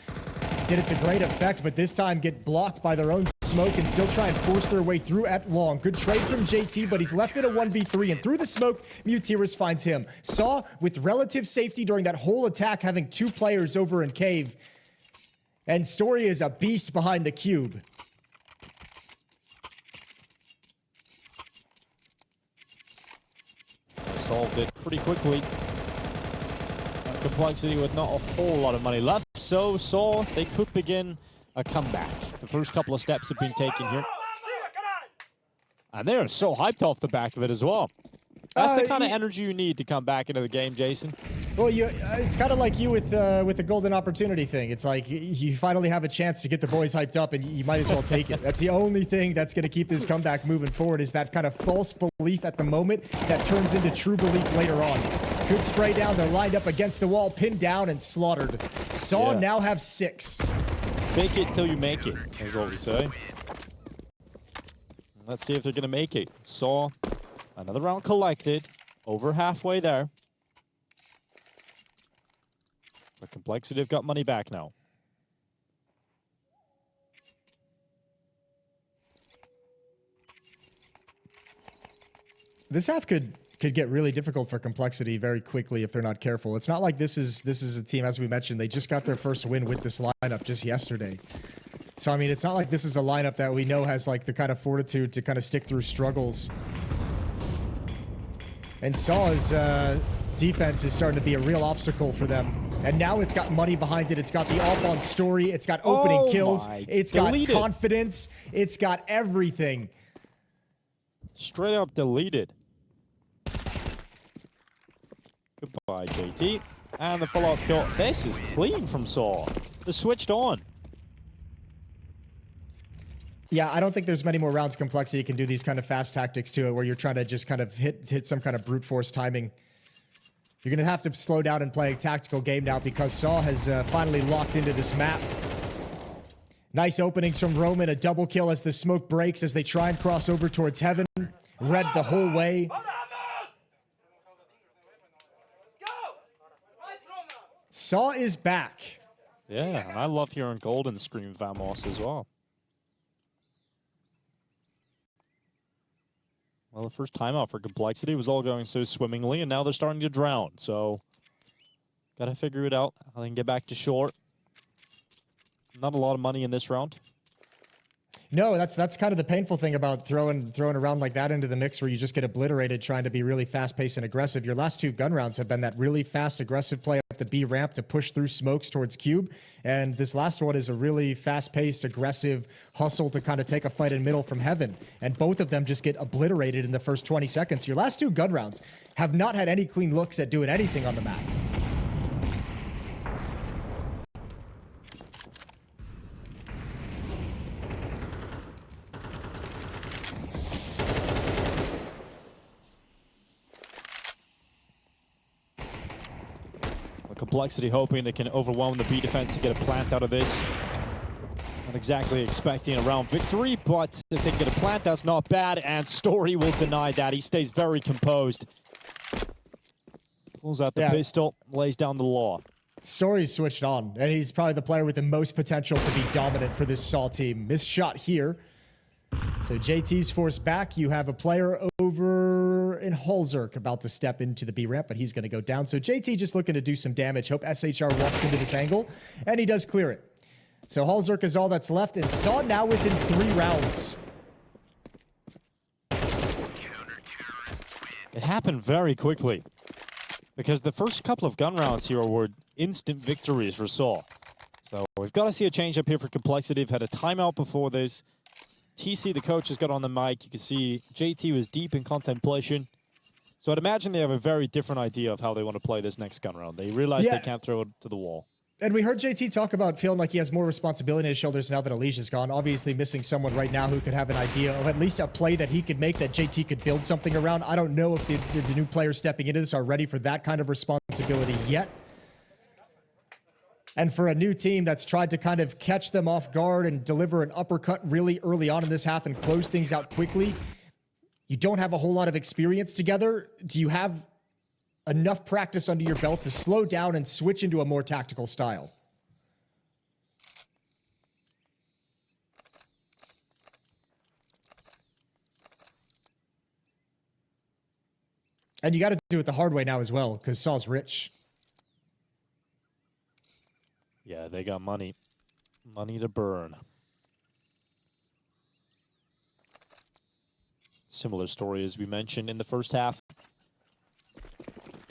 Did it to great effect, but this time get blocked by their own smoke and still try and force their way through at long. Good trade from JT, but he's left in a 1v3, and through the smoke, MUTiRiS finds him. sAw, with relative safety during that whole attack, having 2 players over in cave. And Story is a beast behind the cube. Solved it pretty quickly. Complexity with not a whole lot of money left, so sAw, they could begin a comeback. The first couple of steps have been taken here. And they're so hyped off the back of it as well. That's the kind of energy you need to come back into the game, Jason. Well, it's kind of like you with the golden opportunity thing. It's like you finally have a chance to get the boys hyped up, and you might as well take it. That's the only thing that's going to keep this comeback moving forward, is that kind of false belief at the moment that turns into true belief later on. Good spray down. They're lined up against the wall, pinned down, and slaughtered. sAw now have 6. Fake it till you make it, is what we say. Let's see if they're going to make it. sAw, another round collected, over halfway there. But Complexity have got money back now. This half could get really difficult for Complexity very quickly if they're not careful. It's not like this is a team, as we mentioned, they just got their first win with this lineup just yesterday. So, I mean, it's not like this is a lineup that we know has, like, the kind of fortitude to kind of stick through struggles. And sAw's defense is starting to be a real obstacle for them. And now it's got money behind it. It's got the off on Story. It's got opening kills. It's got confidence. It's got everything. Straight up deleted. Goodbye, JT. And the follow-up kill. This is clean from sAw. They're switched on. Yeah, I don't think there's many more rounds Complexity can do these kind of fast tactics to it, where you're trying to just kind of hit some kind of brute force timing. You're going to have to slow down and play a tactical game now, because sAw has finally locked into this map. Nice openings from Roman, a double kill as the smoke breaks as they try and cross over towards heaven. Red the whole way. sAw is back. Yeah, and I love hearing Golden scream Vamos as well. Well, the first timeout for Complexity was all going so swimmingly, and now they're starting to drown. So, got to figure it out how they can get back to shore. Not a lot of money in this round. No, that's kind of the painful thing about throwing around like that into the mix, where you just get obliterated trying to be really fast-paced and aggressive. Your last 2 gun rounds have been that really fast, aggressive play up the B ramp to push through smokes towards Cube. And this last one is a really fast-paced, aggressive hustle to kind of take a fight in middle from heaven. And both of them just get obliterated in the first 20 seconds. Your last 2 gun rounds have not had any clean looks at doing anything on the map. Complexity hoping they can overwhelm the B defense to get a plant out of this. Not exactly expecting a round victory, but if they can get a plant, that's not bad, and Story will deny that. He stays very composed. Pulls out the pistol, lays down the law. Story's switched on, and he's probably the player with the most potential to be dominant for this sAw team. Missed shot here. So JT's forced back. You have a player over in MongolZ about to step into the B ramp, but he's going to go down. So JT just looking to do some damage. Hope SHR walks into this angle, and he does clear it. So MongolZ is all that's left, and sAw now within 3 rounds. It happened very quickly, because the first couple of gun rounds here were instant victories for sAw. So we've got to see a change up here for Complexity. They've had a timeout before this. TC, the coach, has got on the mic. You can see JT was deep in contemplation. So I'd imagine they have a very different idea of how they want to play this next gun round. They realize they can't throw it to the wall. And we heard JT talk about feeling like he has more responsibility on his shoulders now that Alicia's gone. Obviously missing someone right now who could have an idea of at least a play that he could make, that JT could build something around. I don't know if the new players stepping into this are ready for that kind of responsibility yet. And for a new team that's tried to kind of catch them off guard and deliver an uppercut really early on in this half and close things out quickly, you don't have a whole lot of experience together. Do you have enough practice under your belt to slow down and switch into a more tactical style? And you got to do it the hard way now as well, because saw's rich. Yeah, they got money. Money to burn. Similar story as we mentioned in the first half,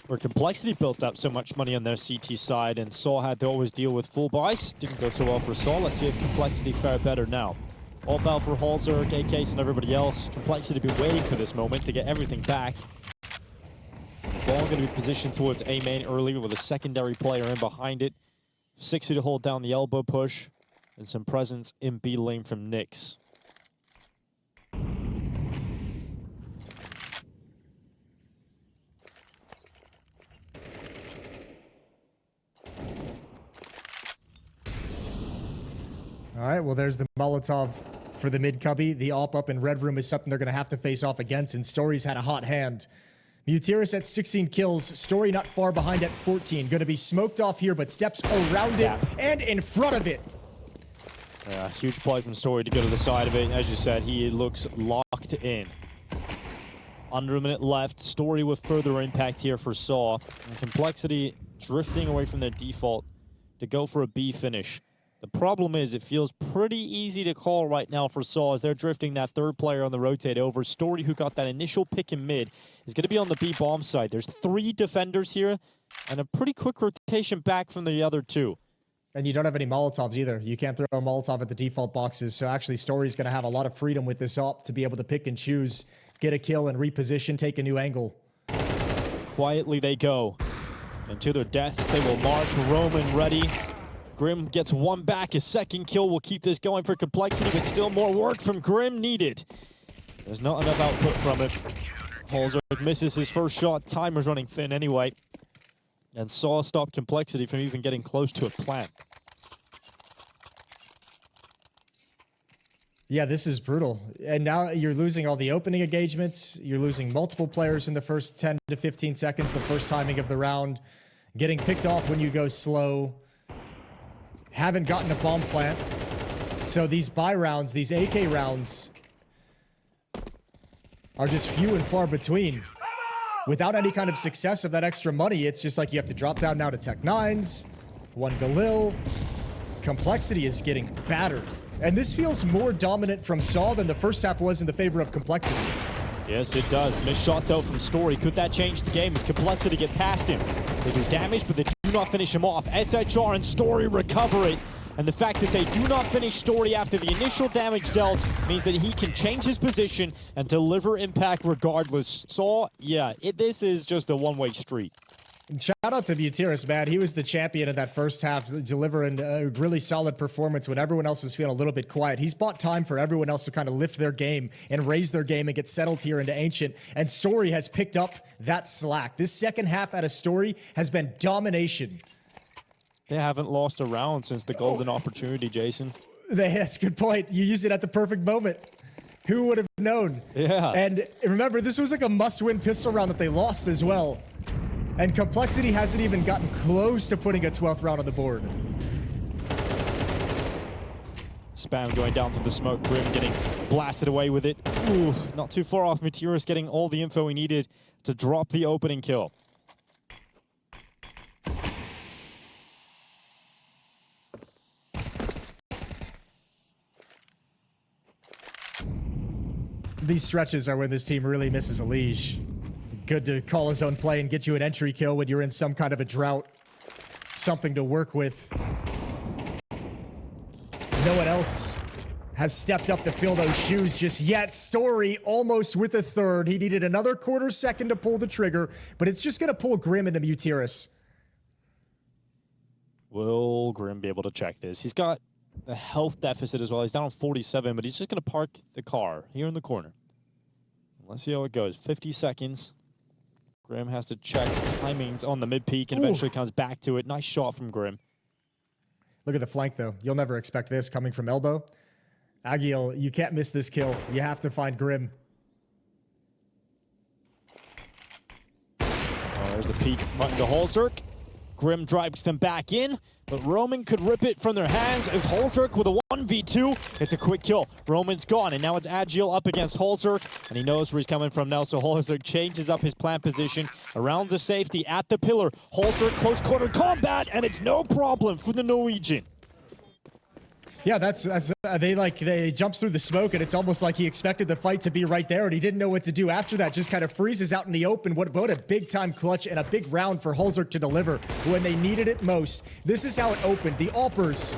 where Complexity built up so much money on their CT side, and sAw had to always deal with full buys. Didn't go so well for sAw. Let's see if Complexity fare better now. All bell for Halzer, AKs, and everybody else. Complexity been waiting for this moment to get everything back. Ball going to be positioned towards A main early with a secondary player in behind it. 60 to hold down the elbow push, and some presence in B lane from Nyx. All right, well, there's the Molotov for the mid cubby. The AWP up in Red Room is something they're going to have to face off against, and Story's had a hot hand. MUTiRiS at 16 kills. Story not far behind at 14. Going to be smoked off here, but steps around it and in front of it. Yeah, huge play from Story to go to the side of it. As you said, he looks locked in. Under a minute left. Story with further impact here for sAw. And Complexity drifting away from their default to go for a B finish. The problem is it feels pretty easy to call right now for sAw as they're drifting that third player on the rotate over. Story, who got that initial pick in mid, is going to be on the B bomb side. There's 3 defenders here and a pretty quick rotation back from the other 2. And you don't have any Molotovs either. You can't throw a Molotov at the default boxes. So actually, Story's going to have a lot of freedom with this AWP to be able to pick and choose, get a kill and reposition, take a new angle. Quietly they go. And to their deaths, they will march. Roman ready. Grim gets one back. His second kill will keep this going for Complexity, but still more work from Grim needed. There's not enough output from it. Halzer misses his first shot. Timer's running thin anyway. And sAw stopped Complexity from even getting close to a plant. Yeah, this is brutal. And now you're losing all the opening engagements. You're losing multiple players in the first 10 to 15 seconds, the first timing of the round. Getting picked off when you go slow. Haven't gotten a bomb plant. So these buy rounds, these AK rounds, are just few and far between. Without any kind of success of that extra money, it's just like you have to drop down now to Tech 9s, 1 Galil. Complexity is getting battered. And this feels more dominant from sAw than the first half was in the favor of Complexity. Yes, it does. Missed shot, though, from Story. Could that change the game as Complexity get past him? They do damage, but they do not finish him off. SHR and Story recover it. And the fact that they do not finish Story after the initial damage dealt means that he can change his position and deliver impact regardless. sAw, yeah, this is just a one-way street. Shout out to MUTiRiS, man. He was the champion in that first half, delivering a really solid performance when everyone else was feeling a little bit quiet. He's bought time for everyone else to kind of lift their game and raise their game and get settled here into Ancient. And Story has picked up that slack. This second half out of Story has been domination. They haven't lost a round since the golden opportunity, Jason. That's a good point. You used it at the perfect moment. Who would have known? Yeah. And remember, this was like a must-win pistol round that they lost as well. And Complexity hasn't even gotten close to putting a 12th round on the board. Spam going down through the smoke. Grim getting blasted away with it. Ooh, not too far off. MUTiRiS getting all the info he needed to drop the opening kill. These stretches are when this team really misses a leash. Good to call his own play and get you an entry kill when you're in some kind of a drought. Something to work with. No one else has stepped up to fill those shoes just yet. Story almost with a third. He needed another quarter second to pull the trigger, but it's just going to pull Grim into MUTiRiS. Will Grim be able to check this? He's got a health deficit as well. He's down on 47, but he's just going to park the car here in the corner. Let's see how it goes. 50 seconds. Grim has to check timings on the mid-peak and eventually comes back to it. Nice shot from Grim. Look at the flank, though. You'll never expect this coming from elbow. Agiel, you can't miss this kill. You have to find Grim. Oh, there's the peak button to Halzerk. Grim drives them back in, but Roman could rip it from their hands as Holzerk with a 1v2. It's a quick kill. Roman's gone, and now it's Agile up against Holzerk, and he knows where he's coming from now, so Holzerk changes up his plant position around the safety at the pillar. Holzerk close quarter combat, and it's no problem for the Norwegian. Yeah, they jumps through the smoke, and it's almost like he expected the fight to be right there, and he didn't know what to do after that. Just kind of freezes out in the open. What a big-time clutch and a big round for Holzerk to deliver when they needed it most. This is how it opened. The Alpers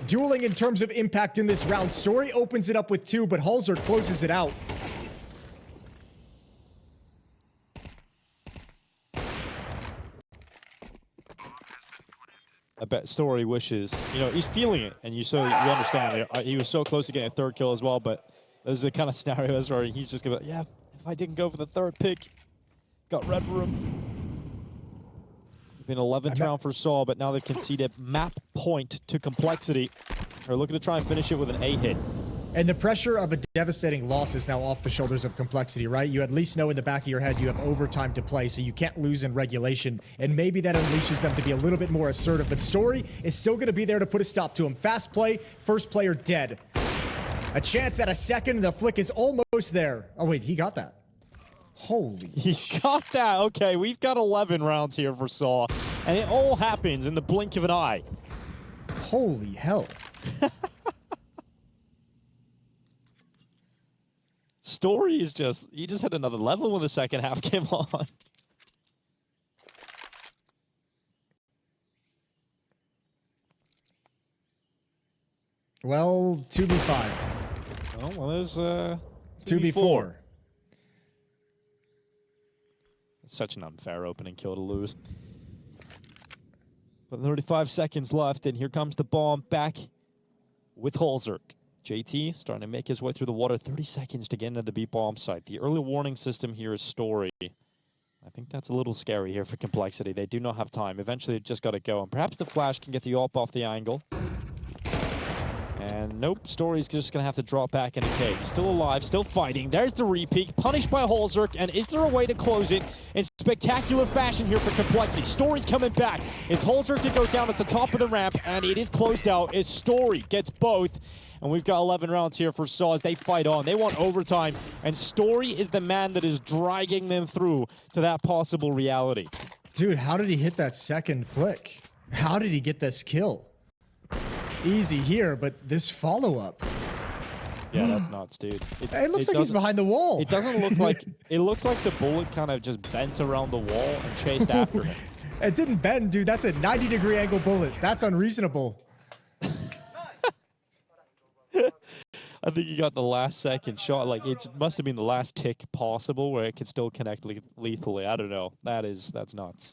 dueling in terms of impact in this round. Story opens it up with 2, but Holzerk closes it out. I bet Story wishes, you know, he's feeling it, and you understand it. He was so close to getting a 3rd kill as well, but this is the kind of scenario where he's just gonna be like, yeah, if I didn't go for the 3rd pick, got red room. Been 11th round for sAw, but now they've conceded map point to Complexity. They're looking to try and finish it with an A hit. And the pressure of a devastating loss is now off the shoulders of Complexity, right? You at least know in the back of your head you have overtime to play, so you can't lose in regulation. And maybe that unleashes them to be a little bit more assertive. But Story is still going to be there to put a stop to him. Fast play, first player dead. A chance at a second, the flick is almost there. Oh, wait, he got that. Holy He got that. Okay, we've got 11 rounds here for sAw, and it all happens in the blink of an eye. Holy hell. Story is he just had another level when the second half came on. Well, 2v5. Oh, well, there's 2v4. It's such an unfair opening kill to lose. But 35 seconds left, and here comes the bomb back with Holzerk. JT starting to make his way through the water. 30 seconds to get into the B bomb site. The early warning system here is Story. I think that's a little scary here for Complexity. They do not have time. Eventually, they've just got to go. And perhaps the flash can get the AWP off the angle. And nope, Story's just going to have to drop back in the cave. He's still alive, still fighting. There's the repeat, punished by Holzerk. And is there a way to close it in spectacular fashion here for Complexity? Story's coming back. It's Holzerk to go down at the top of the ramp, and it is closed out as Story gets both. And we've got 11 rounds here for sAw as they fight on. They want overtime, and Story is the man that is dragging them through to that possible reality. Dude, how did he hit that second flick? How did he get this kill? Easy here, but this follow-up. Yeah, that's nuts, dude. It looks like he's behind the wall. It doesn't look like... It looks like the bullet kind of just bent around the wall and chased after him. It didn't bend, dude. That's a 90-degree angle bullet. That's unreasonable. I think he got the last second shot. Like, it must have been the last tick possible where it could still connect lethally. I don't know. That's nuts.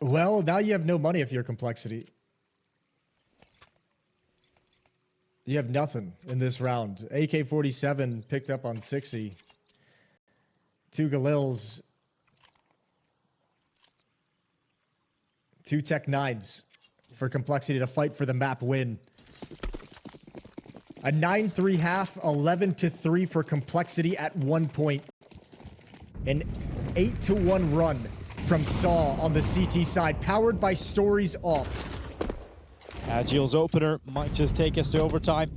Well, now you have no money if you're Complexity. You have nothing in this round. AK-47 picked up on 60. 2 Galils. 2 Tech 9s for Complexity to fight for the map win. A 9-3 half, 11-3 for Complexity at one point. An 8-1 run from sAw on the CT side, powered by Story's off. Agile's opener might just take us to overtime.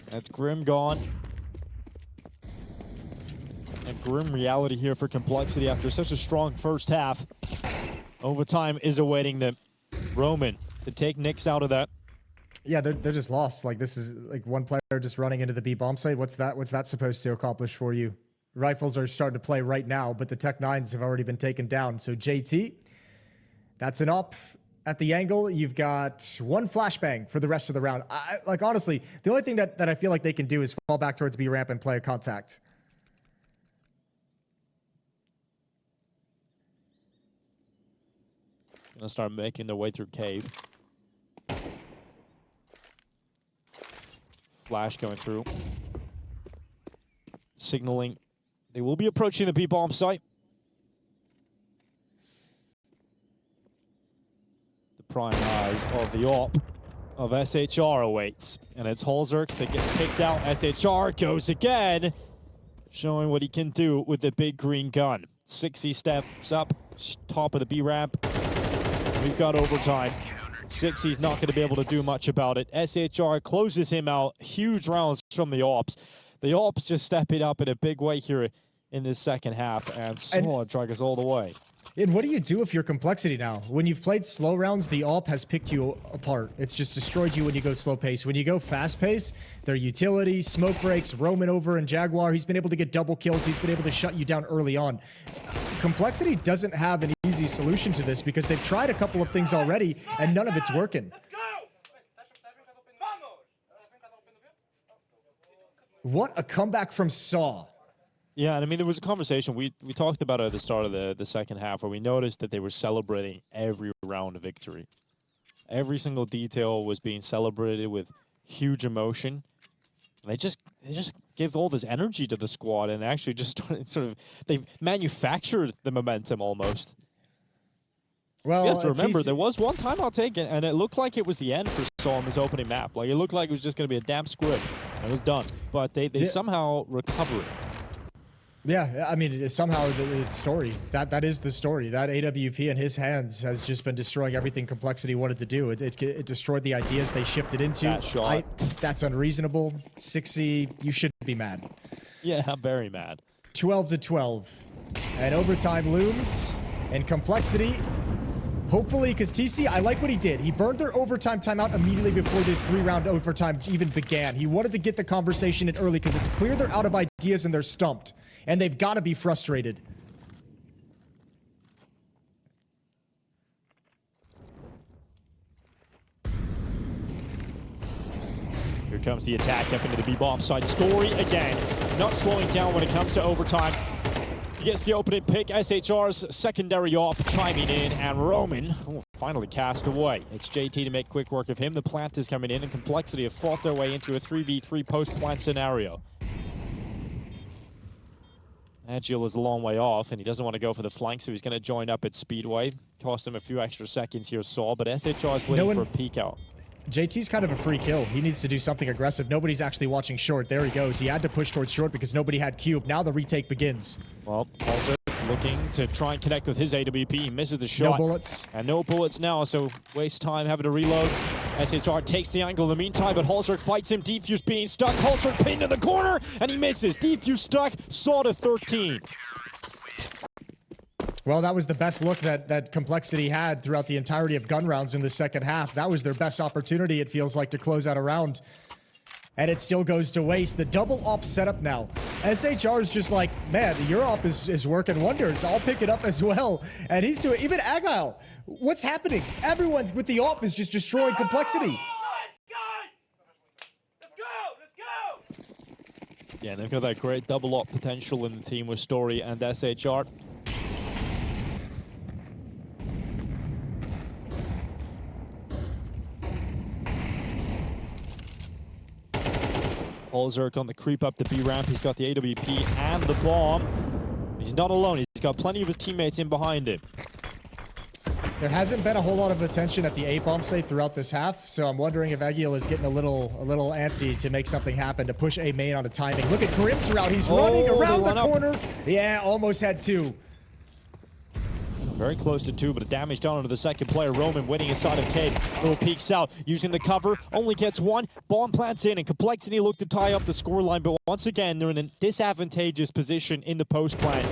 That's Grim gone. And grim reality here for Complexity after such a strong first half. Overtime is awaiting them. Roman to take Nyx out of that. Yeah, they're just lost. Like, this is like one player just running into the B bomb site. What's that supposed to accomplish for you? Rifles are starting to play right now, but the Tech 9s have already been taken down. So JT, that's an up at the angle. You've got 1 flashbang for the rest of the round. Like, honestly, the only thing that I feel like they can do is fall back towards B ramp and play a contact. Gonna start making their way through cave. Flash going through. Signaling. They will be approaching the B-bomb site. The prying eyes of the AWP of SHR awaits. And it's Holzerk that gets picked out. SHR goes again, showing what he can do with the big green gun. sixy steps up, top of the B ramp. We've got overtime. sixy's not going to be able to do much about it. SHR closes him out. Huge rounds from the Ops. The Ops just stepping up in a big way here in this second half, and sAw drag us all the way. And what do you do if you're Complexity now? When you've played slow rounds, the AWP has picked you apart. It's just destroyed you when you go slow pace. When you go fast pace, their utility, smoke breaks, Roman over and Jaguar, he's been able to get double kills. He's been able to shut you down early on. Complexity doesn't have an easy solution to this because they've tried a couple of things already and none of it's working. What a comeback from sAw. Yeah, and I mean, there was a conversation, we talked about it at the start of the second half, where we noticed that they were celebrating every round of victory. Every single detail was being celebrated with huge emotion. They just give all this energy to the squad and actually just they manufactured the momentum almost. Well, you have to remember, there was one timeout taken, and it looked like it was the end for sAw on this opening map. Like, it looked like it was just going to be a damp squid, and it was done. But they somehow recover it. Yeah, I mean, somehow it's story. That is the story. That AWP in his hands has just been destroying everything Complexity wanted to do. It destroyed the ideas they shifted into. That shot. That's unreasonable. sixy, you should be mad. Yeah, I'm very mad. 12-12. And overtime looms. And Complexity, hopefully, because TC, I like what he did. He burned their overtime timeout immediately before this 3-round overtime even began. He wanted to get the conversation in early because it's clear they're out of ideas and they're stumped. And they've got to be frustrated. Here comes the attack up into the B-bomb side. Story again, not slowing down when it comes to overtime. He gets the opening pick. SHR's secondary off chiming in, and Roman finally cast away. It's JT to make quick work of him. The plant is coming in, and Complexity have fought their way into a 3v3 post-plant scenario. Agile is a long way off, and he doesn't want to go for the flank, so he's going to join up at Speedway. Cost him a few extra seconds here, sAw, but SHR is waiting for a peek out. JT's kind of a free kill. He needs to do something aggressive. Nobody's actually watching short. There he goes. He had to push towards short because nobody had cube. Now the retake begins. Well, also looking to try and connect with his AWP. He misses the shot. No bullets. And no bullets now, so waste time having to reload. SHR takes the angle in the meantime, but Holzerk fights him. Defuse being stuck. Holzerk pinned in the corner, and he misses. Defuse stuck. sAw to 13. Well, that was the best look that Complexity had throughout the entirety of gun rounds in the second half. That was their best opportunity, it feels like, to close out a round. And it still goes to waste. The double op setup now. SHR is just like, man, your op is working wonders. I'll pick it up as well. And he's doing, even Agile, what's happening? Everyone's with the op is just destroying Complexity. Yeah, they've got that great double op potential in the team with Story and SHR. Holzerk on the creep up the B ramp. He's got the AWP and the bomb. He's not alone. He's got plenty of his teammates in behind him. There hasn't been a whole lot of attention at the A bomb site throughout this half, so I'm wondering if Egil is getting a little antsy to make something happen, to push A main onto timing. Look at Grimm's route. He's running around the corner. Yeah, almost had two. Very close to two, but a damage done onto the second player. Roman winning inside of cave. Little peeks out, using the cover. Only gets one. Bomb plants in, and Complexity look to tie up the scoreline, but once again, they're in a disadvantageous position in the post plant.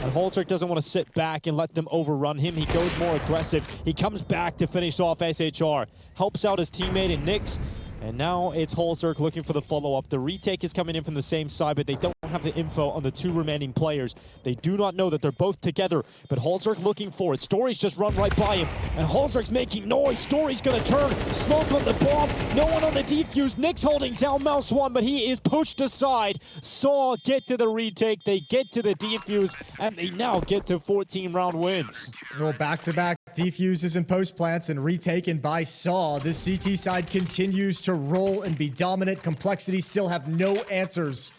And Holzerk doesn't want to sit back and let them overrun him. He goes more aggressive. He comes back to finish off SHR. Helps out his teammate in Nyx. And now it's Holzerk looking for the follow-up. The retake is coming in from the same side, but they don't have the info on the two remaining players. They do not know that they're both together, but Holzerk looking for it. Story's just run right by him, and Holzerk's making noise. Story's gonna turn. Smoke on the bomb. No one on the defuse. Nyx holding down MOUZ one, but he is pushed aside. sAw get to the retake. They get to the defuse, and they now get to 14-round wins. Well, back-to-back defuses and post plants and retaken by sAw. This CT side continues to roll and be dominant. Complexity still have no answers.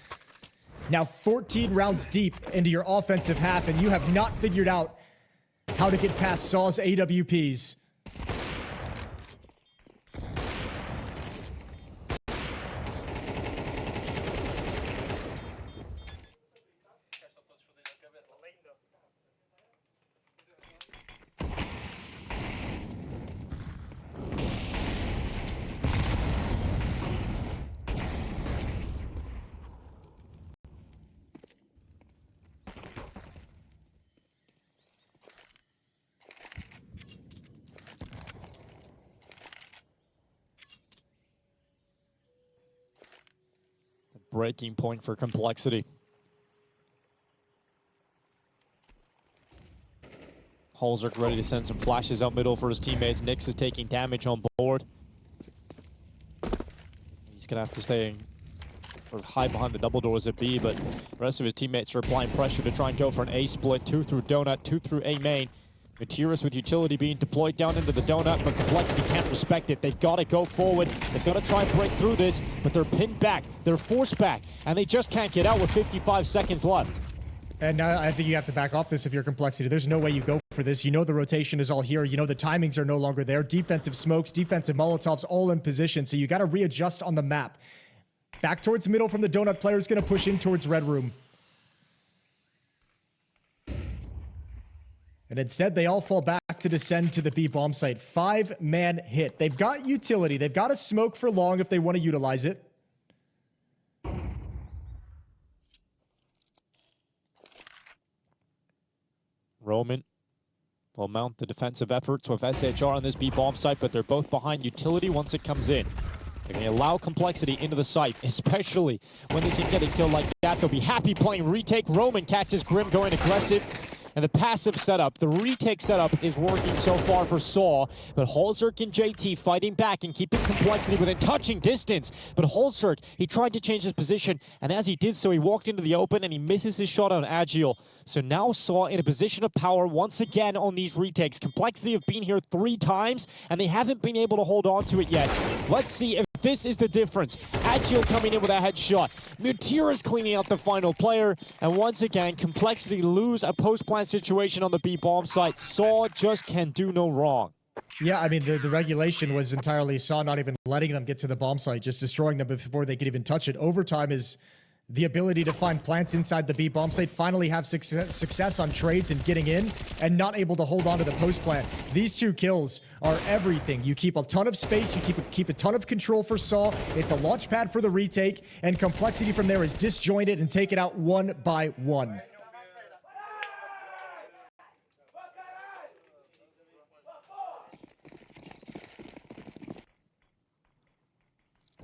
Now 14 rounds deep into your offensive half, and you have not figured out how to get past sAw's AWPs. breaking point for Complexity. MongolZ ready to send some flashes out middle for his teammates. Nyx is taking damage on board. He's going to have to stay or hide behind the double doors at B, but the rest of his teammates are applying pressure to try and go for an A split. 2 through Donut, 2 through A main. MUTiRiS with utility being deployed down into the Donut, but Complexity can't respect it. They've got to go forward. They've got to try and break through this, but they're pinned back. They're forced back, and they just can't get out with 55 seconds left. And I think you have to back off this if you're Complexity. There's no way you go for this. You know the rotation is all here. You know the timings are no longer there. Defensive smokes, defensive Molotovs, all in position. So you got to readjust on the map. Back towards middle from the Donut player is going to push in towards Red Room. And instead, they all fall back to descend to the B bomb site. 5-man hit. They've got utility. They've got a smoke for long if they want to utilize it. Roman will mount the defensive efforts with SHR on this B bomb site, but they're both behind utility once it comes in. They're going to allow Complexity into the site, especially when they can get a kill like that. They'll be happy playing retake. Roman catches Grim going aggressive. And the passive setup, the retake setup is working so far for sAw, but MongolZ and JT fighting back and keeping Complexity within touching distance. But MongolZ, he tried to change his position, and as he did so, he walked into the open and he misses his shot on Agile. So now sAw in a position of power once again on these retakes. Complexity have been here 3 times, and they haven't been able to hold on to it yet. Let's see if this is the difference. Agile coming in with a headshot. MUTiRiS cleaning out the final player. And once again, Complexity lose a post-plant situation on the B bomb site. sAw just can do no wrong. Yeah, I mean, the regulation was entirely sAw not even letting them get to the bomb site, just destroying them before they could even touch it. Overtime is the ability to find plants inside the B bomb site, finally have success on trades and getting in, and not able to hold on to the post plant. These 2 kills are everything. You keep a ton of space, you keep a ton of control for sAw. It's a launch pad for the retake, and Complexity from there is disjointed and taken out 1 by 1.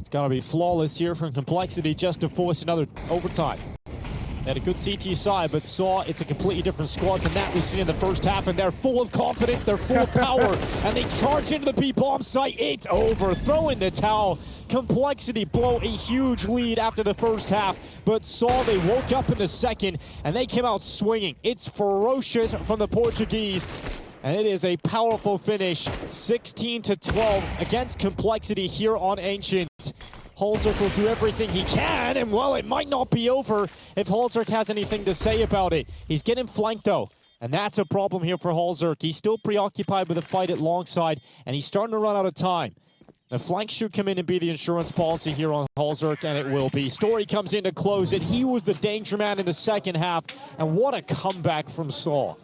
It's got to be flawless here from Complexity just to force another overtime. They had a good CT side, but sAw, it's a completely different squad than that we've seen in the first half, and they're full of confidence, they're full of power, and they charge into the B-bomb site. It's over, throwing the towel. Complexity blow a huge lead after the first half, but sAw, they woke up in the second, and they came out swinging. It's ferocious from the Portuguese. And it is a powerful finish, 16-12 against Complexity here on Ancient. MongolZ will do everything he can, and well, it might not be over if MongolZ has anything to say about it. He's getting flanked though, and that's a problem here for MongolZ. He's still preoccupied with the fight at long side, and he's starting to run out of time. The flank should come in and be the insurance policy here on MongolZ, and it will be. Story comes in to close it. He was the danger man in the second half, and what a comeback from sAw.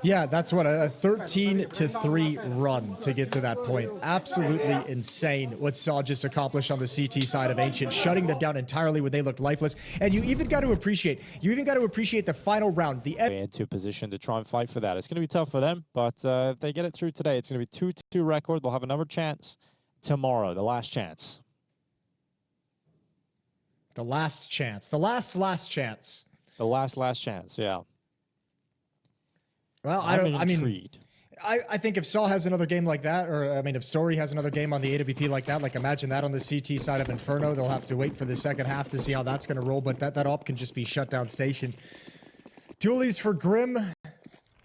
Yeah, that's what, a 13-3 run to get to that point. Absolutely insane what sAw just accomplished on the CT side of Ancient, shutting them down entirely when they looked lifeless. And you even got to appreciate the final round. Into position to try and fight for that. It's going to be tough for them, but if they get it through today, it's going to be 2-2 record. They'll have another chance tomorrow, the last chance. The last chance. The last chance. The last chance, yeah. Well, I think if sAw has another game like that, or I mean, if Story has another game on the AWP like that, like imagine that on the CT side of Inferno, they'll have to wait for the second half to see how that's going to roll, but that op can just be shut down station. Dualies for Grim.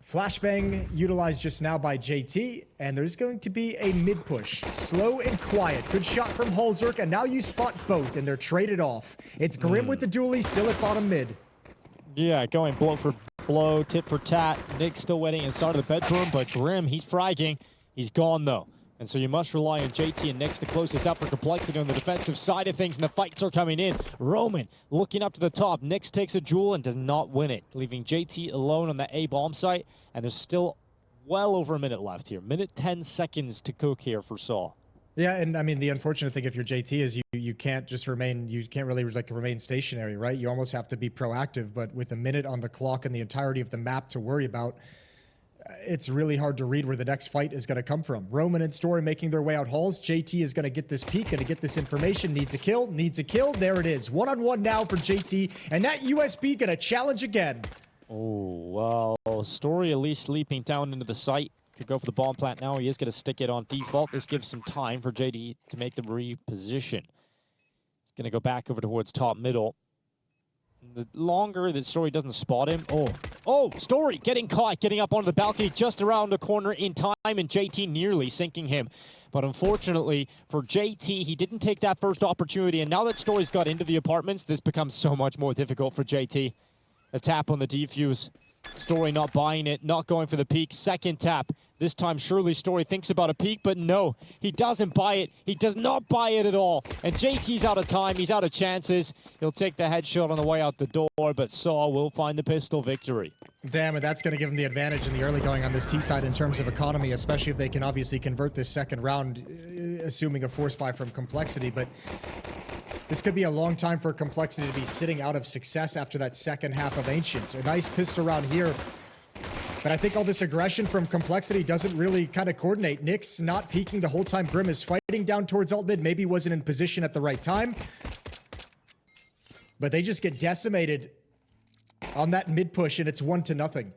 Flashbang utilized just now by JT, and there's going to be a mid push. Slow and quiet. Good shot from MongolZ, and now you spot both, and they're traded off. It's Grim with the dually, still at bottom mid. Yeah, going blow for blow, tit for tat. Nick's still waiting inside of the bedroom, but Grim, he's fragging. He's gone, though. And so you must rely on JT and Nyx to close this out for Complexity on the defensive side of things, and the fights are coming in. Roman looking up to the top. Nyx takes a jewel and does not win it, leaving JT alone on the A bomb site, and there's still well over a minute left here. Minute 10 seconds to cook here for sAw. Yeah, and I mean, the unfortunate thing if you're JT is you can't just remain, you can't really like remain stationary, right? You almost have to be proactive, but with a minute on the clock and the entirety of the map to worry about, it's really hard to read where the next fight is going to come from. Roman and Story making their way out halls. JT is going to get this peek, going to get this information. Needs a kill, needs a kill. There it is. One-on-one now for JT, and that USB going to challenge again. Oh, well, Story at least leaping down into the site. Could go for the bomb plant now. He is going to stick it on default. This gives some time for JT to make the reposition. He's going to go back over towards top middle. The longer that Story doesn't spot him. Oh, Story getting caught, getting up onto the balcony just around the corner in time, and JT nearly sinking him. But unfortunately for JT, he didn't take that first opportunity, and now that Story's got into the apartments, this becomes so much more difficult for JT. A tap on the defuse. Story not buying it, not going for the peek. Second tap. This time, surely Story thinks about a peek, but no, he doesn't buy it. He does not buy it at all. And JT's out of time. He's out of chances. He'll take the headshot on the way out the door, but sAw will find the pistol victory. Damn it, that's going to give him the advantage in the early going on this T side in terms of economy, especially if they can obviously convert this second round, assuming a force buy from Complexity. But this could be a long time for Complexity to be sitting out of success after that second half of Ancient. A nice pistol round here. But I think all this aggression from Complexity doesn't really kind of coordinate. Nick's not peeking the whole time. Grim is fighting down towards alt mid. Maybe wasn't in position at the right time. But they just get decimated on that mid push, and it's 1-0.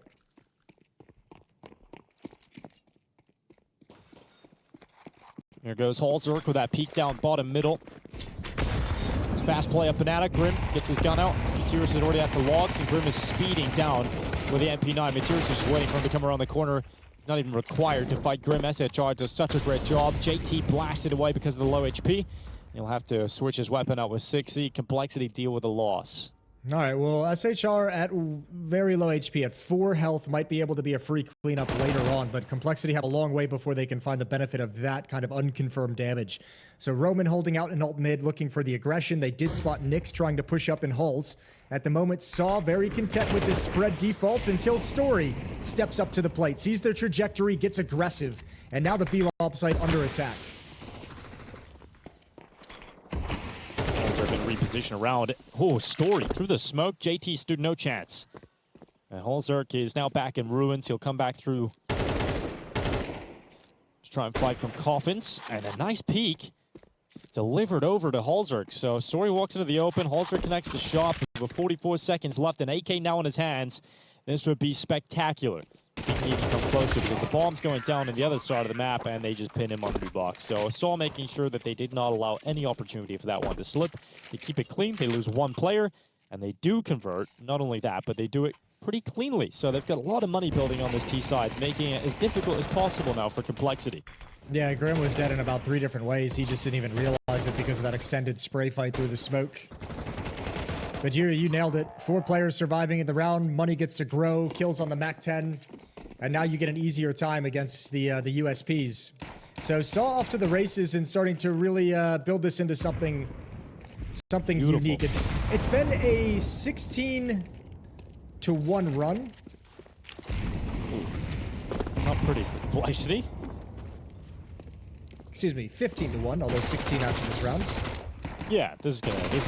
Here goes MongolZ with that peek down bottom middle. It's fast play up Banana. Grim gets his gun out. MUTiRiS is already at the logs, and Grim is speeding down with the MP9. MUTiRiS is just waiting for him to come around the corner. He's not even required to fight Grim. sHR does such a great job. JT blasted away because of the low HP. He'll have to switch his weapon out with 6E. Complexity deal with a loss. All right, well, sHR at very low HP, at 4 health, might be able to be a free cleanup later on, but Complexity have a long way before they can find the benefit of that kind of unconfirmed damage. So Roman holding out in alt mid, looking for the aggression. They did spot Nyx trying to push up in halls. At the moment, sAw very content with this spread default until Story steps up to the plate, sees their trajectory, gets aggressive, and now the B-Lob site under attack. Been repositioned around. Oh, Story through the smoke. JT stood no chance. And MongolZ is now back in ruins. He'll come back through. Just try and fight from coffins. And a nice peek delivered over to MongolZ. So Story walks into the open. MongolZ connects the shot with 44 seconds left. An AK now in his hands. This would be spectacular. He can even come closer because the bomb's going down on the other side of the map, and they just pin him under the box. So sAw making sure that they did not allow any opportunity for that one to slip. They keep it clean. They lose one player, and they do convert. Not only that, but they do it pretty cleanly. So they've got a lot of money building on this T side, making it as difficult as possible now for Complexity. Yeah, Grim was dead in about 3 different ways. He just didn't even realize it because of that extended spray fight through the smoke. But you nailed it. 4 players surviving in the round. Money gets to grow. Kills on the MAC-10. And now you get an easier time against the USPs. So sAw off to the races and starting to really build this into something unique. It's been a 16-1 run. Not pretty for Complexity. Excuse me, 15-1, although 16 after this round. Yeah, this is gonna good.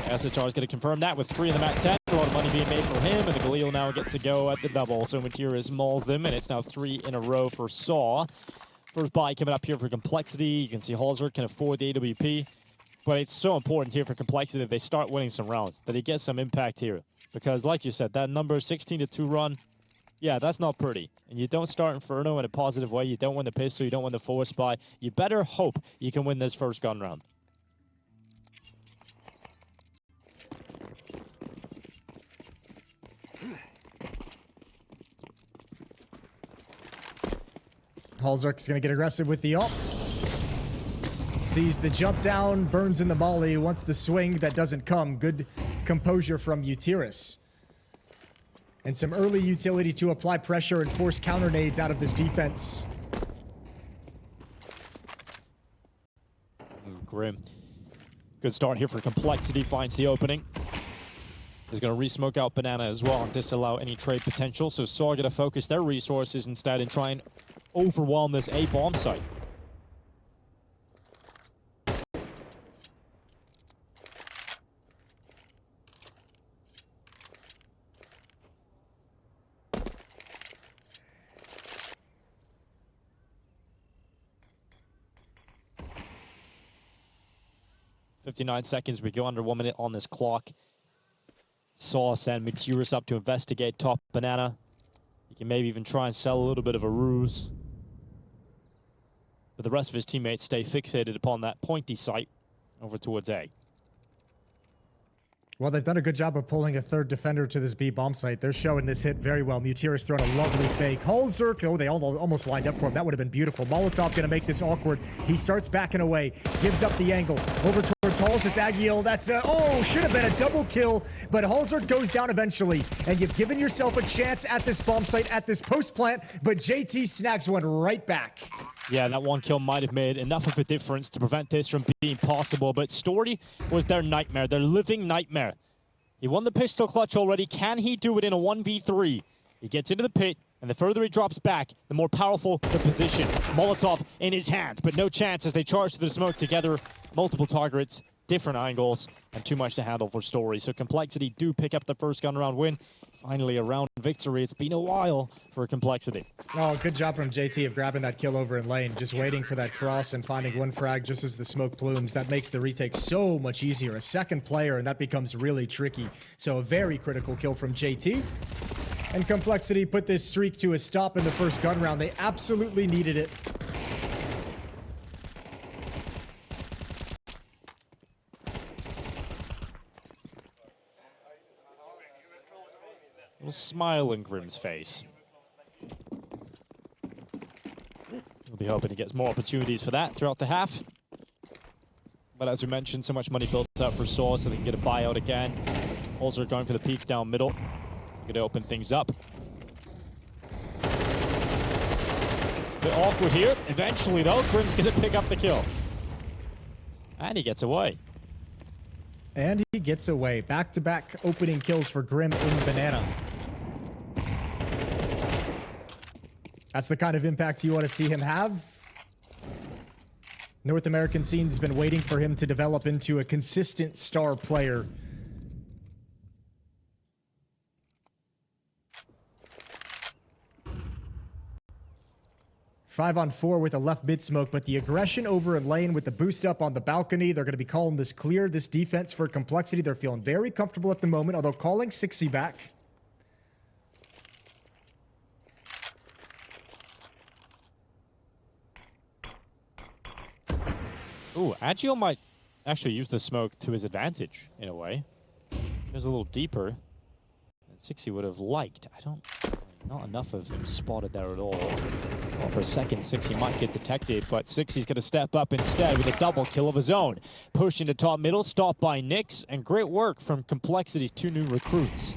sHR is gonna confirm that with 3 in the MAC-10. A lot of money being made for him, and the Galil now gets to go at the double. So MUTiRiS mauls them, and it's now 3 in a row for sAw. First buy coming up here for Complexity. You can see MongolZ can afford the AWP, but it's so important here for Complexity that they start winning some rounds, that he gets some impact here. Because like you said, that number 16-2 run, yeah, that's not pretty. And you don't start Inferno in a positive way. You don't win the pistol. You don't win the force buy. You better hope you can win this first gun round. MongolZ is going to get aggressive with the ult. Sees the jump down, burns in the molly, wants the swing that doesn't come. Good composure from MUTiRiS. And some early utility to apply pressure and force counter nades out of this defense. Grim. Good start here for Complexity, finds the opening. He's going to re-smoke out Banana as well and disallow any trade potential. So sAw going to focus their resources instead and try and overwhelm this A bomb site. 59 seconds. We go under 1 minute on this clock. sAw send MUTiRiS up to investigate top banana. He can maybe even try and sell a little bit of a ruse. But the rest of his teammates stay fixated upon that pointy site over towards A. Well, they've done a good job of pulling a third defender to this B bomb site. They're showing this hit very well. MUTiRiS throwing a lovely fake. MongolZ, oh, they almost lined up for him. That would have been beautiful. Molotov going to make this awkward. He starts backing away, gives up the angle. Over towards Halls, it's Agiel. That's a, oh, should have been a double kill, but MongolZ goes down eventually. And you've given yourself a chance at this bomb site, at this post plant, but JT snags one right back. Yeah, that one kill might have made enough of a difference to prevent this from being possible, but Story was their nightmare, their living nightmare. He won the pistol clutch already. Can he do it in a 1v3? He gets into the pit, and the further he drops back, the more powerful the position. Molotov in his hands, but no chance as they charge to the smoke together. Multiple targets, different angles, and too much to handle for Story. So Complexity do pick up the first gun round win. Finally, a round victory. It's been a while for Complexity. Oh, good job from JT of grabbing that kill over in lane. Just waiting for that cross and finding one frag just as the smoke plumes. That makes the retake so much easier. A second player, and that becomes really tricky. So a very critical kill from JT. And Complexity put this streak to a stop in the first gun round. They absolutely needed it. A little smile in Grim's face. We'll be hoping he gets more opportunities for that throughout the half. But as we mentioned, so much money built up for sAw so they can get a buyout again. Also going for the peek down middle. Going to open things up. Bit awkward here. Eventually, though, Grim's going to pick up the kill. And he gets away. And he gets away. Back-to-back opening kills for Grim in Banana. That's the kind of impact you want to see him have. North American scene's been waiting for him to develop into a consistent star player. Five on four with a left mid smoke, but the aggression over in lane with the boost up on the balcony, they're going to be calling this clear, this defense for Complexity. They're feeling very comfortable at the moment, although calling 60 back. Ooh, Agiel might actually use the smoke to his advantage, in a way. It was a little deeper than 60 would have liked. Not enough of him spotted there at all. Well, for a second, 60 might get detected, but 60's going to step up instead with a double kill of his own. Push into top middle, stopped by Nyx, and great work from Complexity's two new recruits.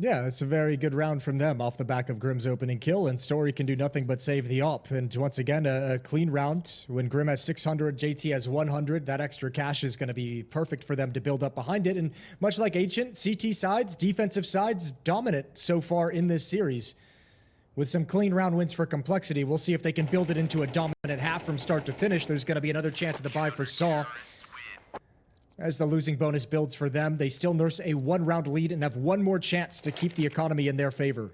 Yeah, it's a very good round from them off the back of Grim's opening kill, and Story can do nothing but save the op. And once again, a clean round. When Grim has 600, JT has 100. That extra cash is going to be perfect for them to build up behind it. And much like Ancient, CT sides, defensive sides, dominant so far in this series. With some clean round wins for Complexity, we'll see if they can build it into a dominant half from start to finish. There's going to be another chance at the buy for sAw. As the losing bonus builds for them, they still nurse a one-round lead and have one more chance to keep the economy in their favor.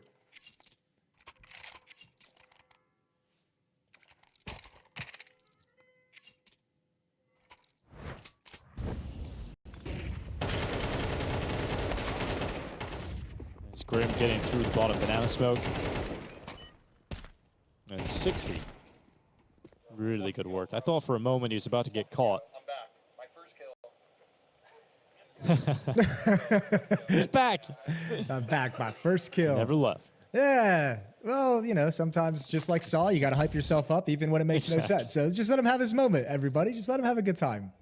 It's Grim getting through the bottom banana smoke. And 60. Really good work. I thought for a moment he was about to get caught. He's back. I'm back. My first kill. Never left. Yeah. Well, you know, sometimes just like sAw, you got to hype yourself up even when it makes no sense. So just let him have his moment, everybody. Just let him have a good time.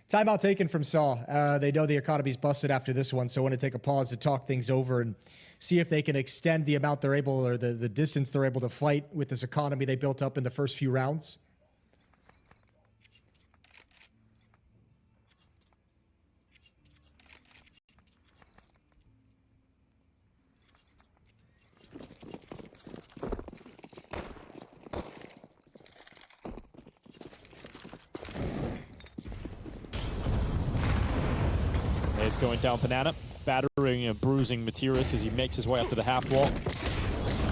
Timeout taken from sAw. They know the economy's busted after this one, so I want to take a pause to talk things over and see if they can extend the amount they're able, or the distance they're able to fight with this economy they built up in the first few rounds. It's going down banana, battering and bruising MUTiRiS as he makes his way up to the half wall.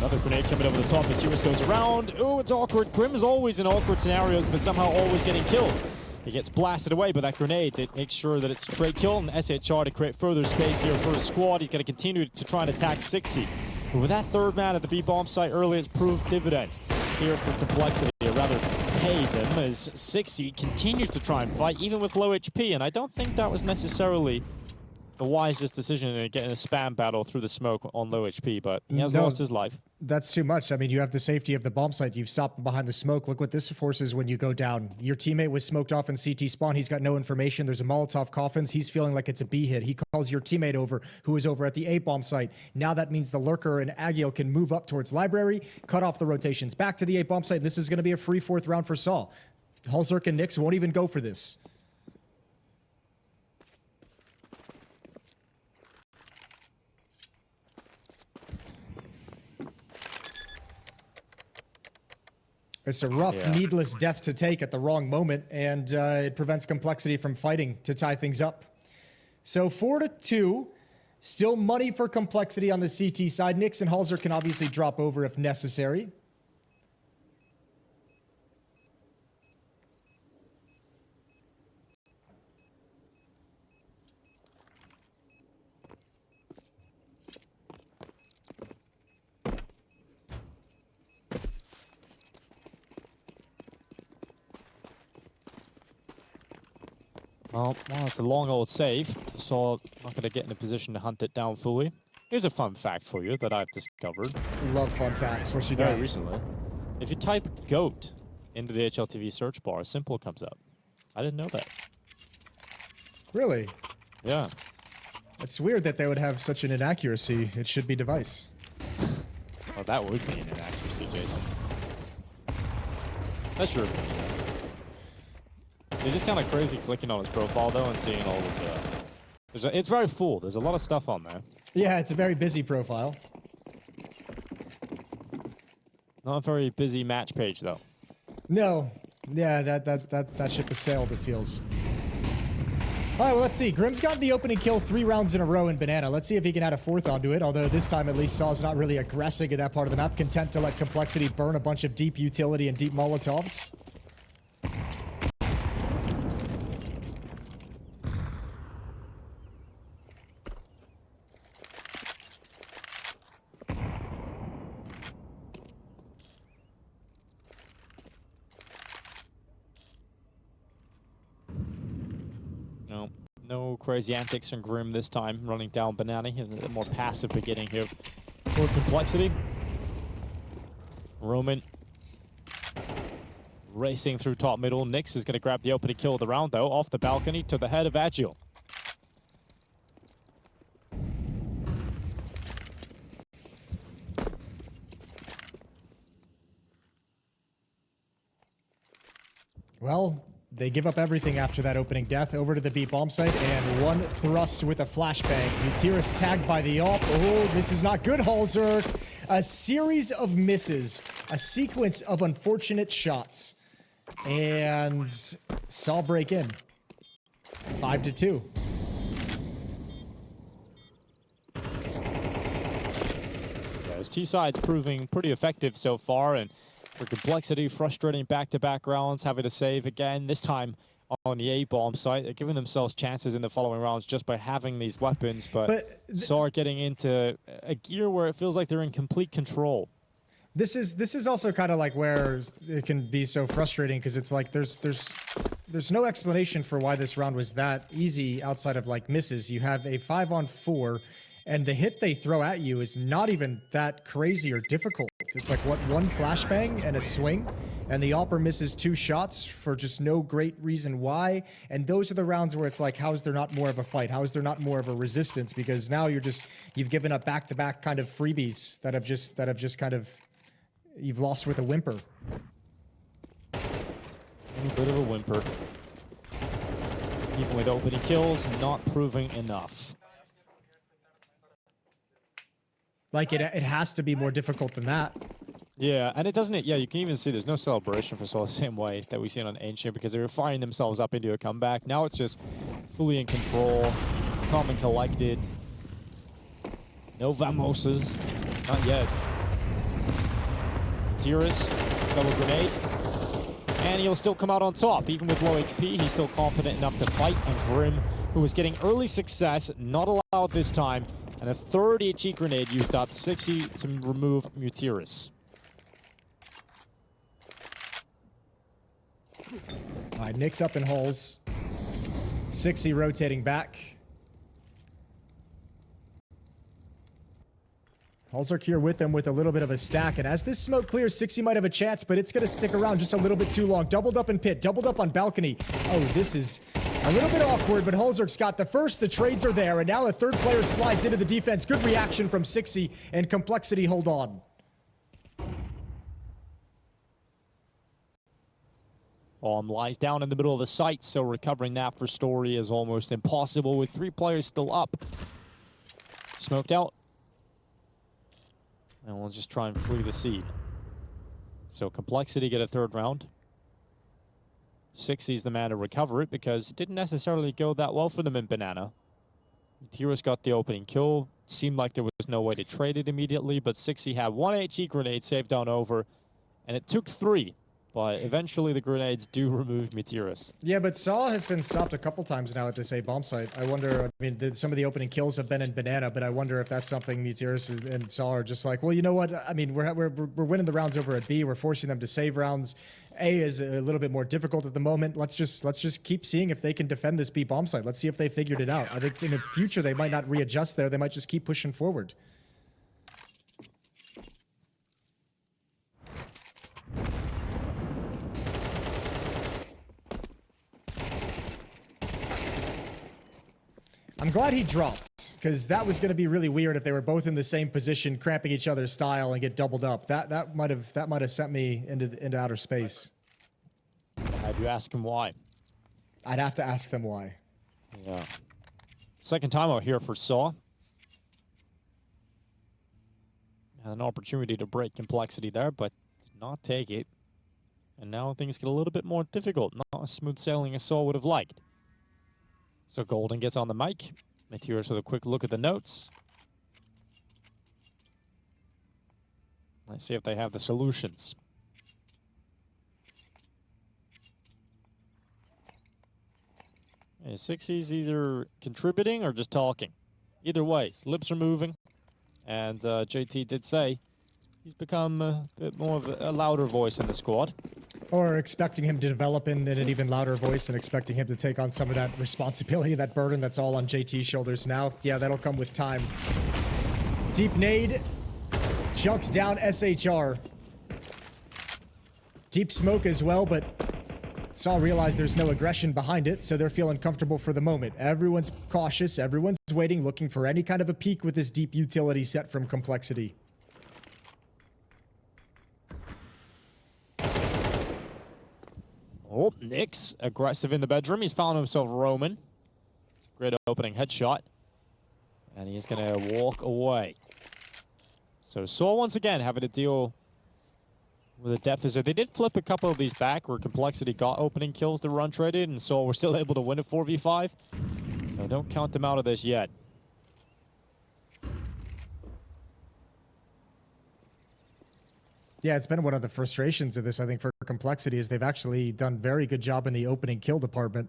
Another grenade coming over the top. MUTiRiS goes around. Oh, it's awkward. Grim is always in awkward scenarios, but somehow always getting kills. He gets blasted away by that grenade that makes sure that it's a straight kill, and sHR to create further space here for his squad. He's going to continue to try and attack 60. But with that third man at the B bomb site early, it's proved dividends here for Complexity, or rather paid them, as 60 continues to try and fight, even with low HP, and I don't think that was necessarily the wisest decision in getting a spam battle through the smoke on low HP, but he has lost his life. That's too much. I mean, you have the safety of the bomb site. You've stopped behind the smoke. Look what this forces when you go down. Your teammate was smoked off in CT spawn. He's got no information. There's a Molotov coffins. He's feeling like it's a B hit. He calls your teammate over, who is over at the A bomb site. Now that means the Lurker and Agil can move up towards Library, cut off the rotations back to the A bomb site. And this is going to be a free fourth round for sAw. Halzerk and Nyx won't even go for this. It's a rough, needless death to take at the wrong moment, and it prevents Complexity from fighting to tie things up. So 4-2, still money for Complexity on the CT side. Nyx and Halzerk can obviously drop over if necessary. Well, it's a long old save, so not going to get in a position to hunt it down fully. Here's a fun fact for you that I've discovered. Love fun facts. What's you got? Very recently. If you type GOAT into the HLTV search bar, Simple comes up. I didn't know that. Really? Yeah. It's weird that they would have such an inaccuracy. It should be device. Well, that would be an inaccuracy, Jason. That's your opinion. It's just kind of crazy clicking on his profile, though, and seeing all of the... it's very full. There's a lot of stuff on there. Yeah, it's a very busy profile. Not a very busy match page, though. No. Yeah, that ship has sailed, it feels. All right, well, let's see. Grim's got the opening kill 3 rounds in a row in Banana. Let's see if he can add a 4th onto it, although this time at least sAw's not really aggressing in that part of the map, content to let Complexity burn a bunch of deep utility and deep Molotovs. No crazy antics from Grim this time, running down Banana. He has a more passive beginning here for Complexity. Roman racing through top middle. Nyx is going to grab the opening kill of the round, though, off the balcony to the head of Agil. Well, they give up everything after that opening death. Over to the B bomb site, and one thrust with a flashbang. MUTiRiS tagged by the AWP. Oh, this is not good, Halzerk. A series of misses. A sequence of unfortunate shots. And sAw break in. 5-2. Yeah, his T-side's proving pretty effective so far, and for Complexity, frustrating back-to-back rounds, having to save again, this time on the A-bomb site. They're giving themselves chances in the following rounds just by having these weapons, but sAw are getting into a gear where it feels like they're in complete control. This is also kind of like where it can be so frustrating, because it's like there's no explanation for why this round was that easy outside of like misses. You have a 5-on-4, and the hit they throw at you is not even that crazy or difficult. It's like, what, one flashbang and a swing, and the AWPer misses 2 shots for just no great reason why. And those are the rounds where it's like, how is there not more of a fight? How is there not more of a resistance? Because now you've given up back-to-back kind of freebies that have just kind of, you've lost with a whimper. A bit of a whimper. Even with opening kills, not proving enough. Like, it has to be more difficult than that. Yeah, and it doesn't, yeah, you can even see there's no celebration for sAw the same way that we see on Ancient, because they were firing themselves up into a comeback. Now it's just fully in control, calm and collected. No vamoses, not yet. MUTiRiS, double grenade. And he'll still come out on top. Even with low HP, he's still confident enough to fight. And Grim, who was getting early success, not allowed this time. And a third HE grenade used up, 60 to remove MUTiRiS. All right, Nick's up in holes. 60 rotating back. Hulzark here with them with a little bit of a stack, and as this smoke clears, 60 might have a chance, but it's going to stick around just a little bit too long. Doubled up in pit, doubled up on balcony. Oh, this is a little bit awkward, but Hulzark's got the first, the trades are there, and now a third player slides into the defense. Good reaction from 60, and Complexity hold on. Lies down in the middle of the site, so recovering that for Story is almost impossible with 3 players still up. Smoked out. And we'll just try and flee the seed. So Complexity get a third round. 60's the man to recover it because it didn't necessarily go that well for them in Banana. MUTiRiS got the opening kill. Seemed like there was no way to trade it immediately, but 60 had 1 HE grenade saved on over, and it took 3. But eventually the grenades do remove MUTiRiS. Yeah, but sAw has been stopped a couple times now at this A bomb site. I wonder, I mean, some of the opening kills have been in Banana, but I wonder if that's something MUTiRiS and sAw are just like, well, you know what? I mean, we're winning the rounds over at B. We're forcing them to save rounds. A is a little bit more difficult at the moment. Let's just keep seeing if they can defend this B bomb site. Let's see if they figured it out. I think in the future they might not readjust there. They might just keep pushing forward. I'm glad he dropped, because that was going to be really weird if they were both in the same position, cramping each other's style and get doubled up. That might have sent me into outer space. Had you ask him why? I'd have to ask them why. Yeah. Second time out here for sAw. Had an opportunity to break Complexity there, but did not take it. And now things get a little bit more difficult. Not as smooth sailing as sAw would have liked. So Golden gets on the mic. MUTiRiS with a quick look at the notes. Let's see if they have the solutions. And 60's either contributing or just talking. Either way, his lips are moving. And JT did say he's become a bit more of a louder voice in the squad. Or expecting him to develop in an even louder voice and expecting him to take on some of that responsibility, that burden that's all on JT's shoulders now. Yeah, that'll come with time. Deep nade. Chunks down SHR. Deep smoke as well, but sAw realized there's no aggression behind it, so they're feeling comfortable for the moment. Everyone's cautious, everyone's waiting, looking for any kind of a peek with this deep utility set from Complexity. Oh, Nyx, aggressive in the bedroom. He's found himself roaming. Great opening headshot. And he's going to walk away. So sAw once again having to deal with a deficit. They did flip a couple of these back where Complexity got opening kills that were untraded, and sAw were still able to win a 4v5. So don't count them out of this yet. Yeah, it's been one of the frustrations of this, I think, for Complexity, is they've actually done very good job in the opening kill department,